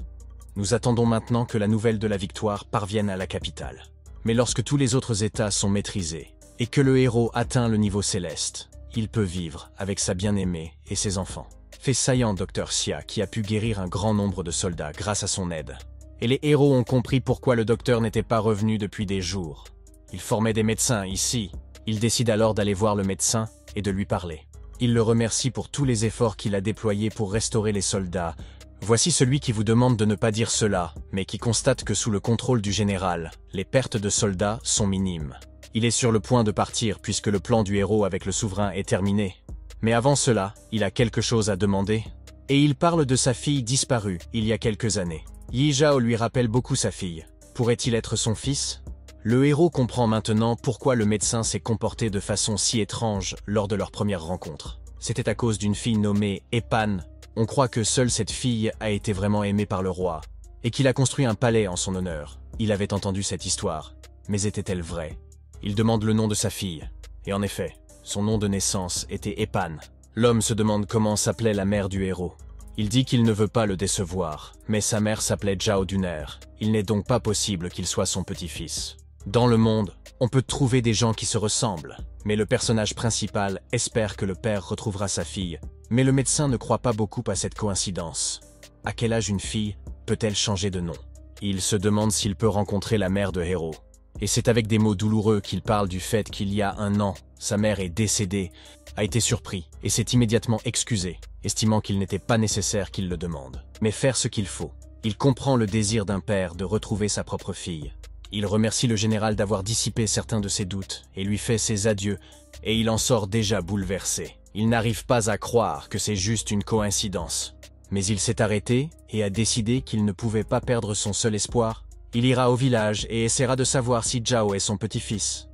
Nous attendons maintenant que la nouvelle de la victoire parvienne à la capitale. Mais lorsque tous les autres états sont maîtrisés, et que le héros atteint le niveau céleste, il peut vivre avec sa bien-aimée et ses enfants. Fait saillant Dr Xia qui a pu guérir un grand nombre de soldats grâce à son aide. Et les héros ont compris pourquoi le docteur n'était pas revenu depuis des jours. Il formait des médecins ici. Il décide alors d'aller voir le médecin et de lui parler. Il le remercie pour tous les efforts qu'il a déployés pour restaurer les soldats. Voici celui qui vous demande de ne pas dire cela, mais qui constate que sous le contrôle du général, les pertes de soldats sont minimes. Il est sur le point de partir puisque le plan du héros avec le souverain est terminé. Mais avant cela, il a quelque chose à demander. Et il parle de sa fille disparue, il y a quelques années. Yi Zhao lui rappelle beaucoup sa fille. Pourrait-il être son fils? Le héros comprend maintenant pourquoi le médecin s'est comporté de façon si étrange lors de leur première rencontre. C'était à cause d'une fille nommée Epan. On croit que seule cette fille a été vraiment aimée par le roi, et qu'il a construit un palais en son honneur. Il avait entendu cette histoire, mais était-elle vraie? Il demande le nom de sa fille, et en effet, son nom de naissance était Epan. L'homme se demande comment s'appelait la mère du héros. Il dit qu'il ne veut pas le décevoir, mais sa mère s'appelait Zhao Duner. Il n'est donc pas possible qu'il soit son petit-fils. Dans le monde, On peut trouver des gens qui se ressemblent, mais le personnage principal espère que le père retrouvera sa fille. Mais le médecin ne croit pas beaucoup à cette coïncidence. À quel âge une fille peut-elle changer de nom? Il se demande s'il peut rencontrer la mère de Hero. Et c'est avec des mots douloureux qu'il parle du fait qu'il y a 1 an, sa mère est décédée, a été surpris et s'est immédiatement excusé, estimant qu'il n'était pas nécessaire qu'il le demande, mais faire ce qu'il faut. Il comprend le désir d'un père de retrouver sa propre fille. Il remercie le général d'avoir dissipé certains de ses doutes et lui fait ses adieux, et il en sort déjà bouleversé. Il n'arrive pas à croire que c'est juste une coïncidence. Mais il s'est arrêté et a décidé qu'il ne pouvait pas perdre son seul espoir. Il ira au village et essaiera de savoir si Zhao est son petit-fils.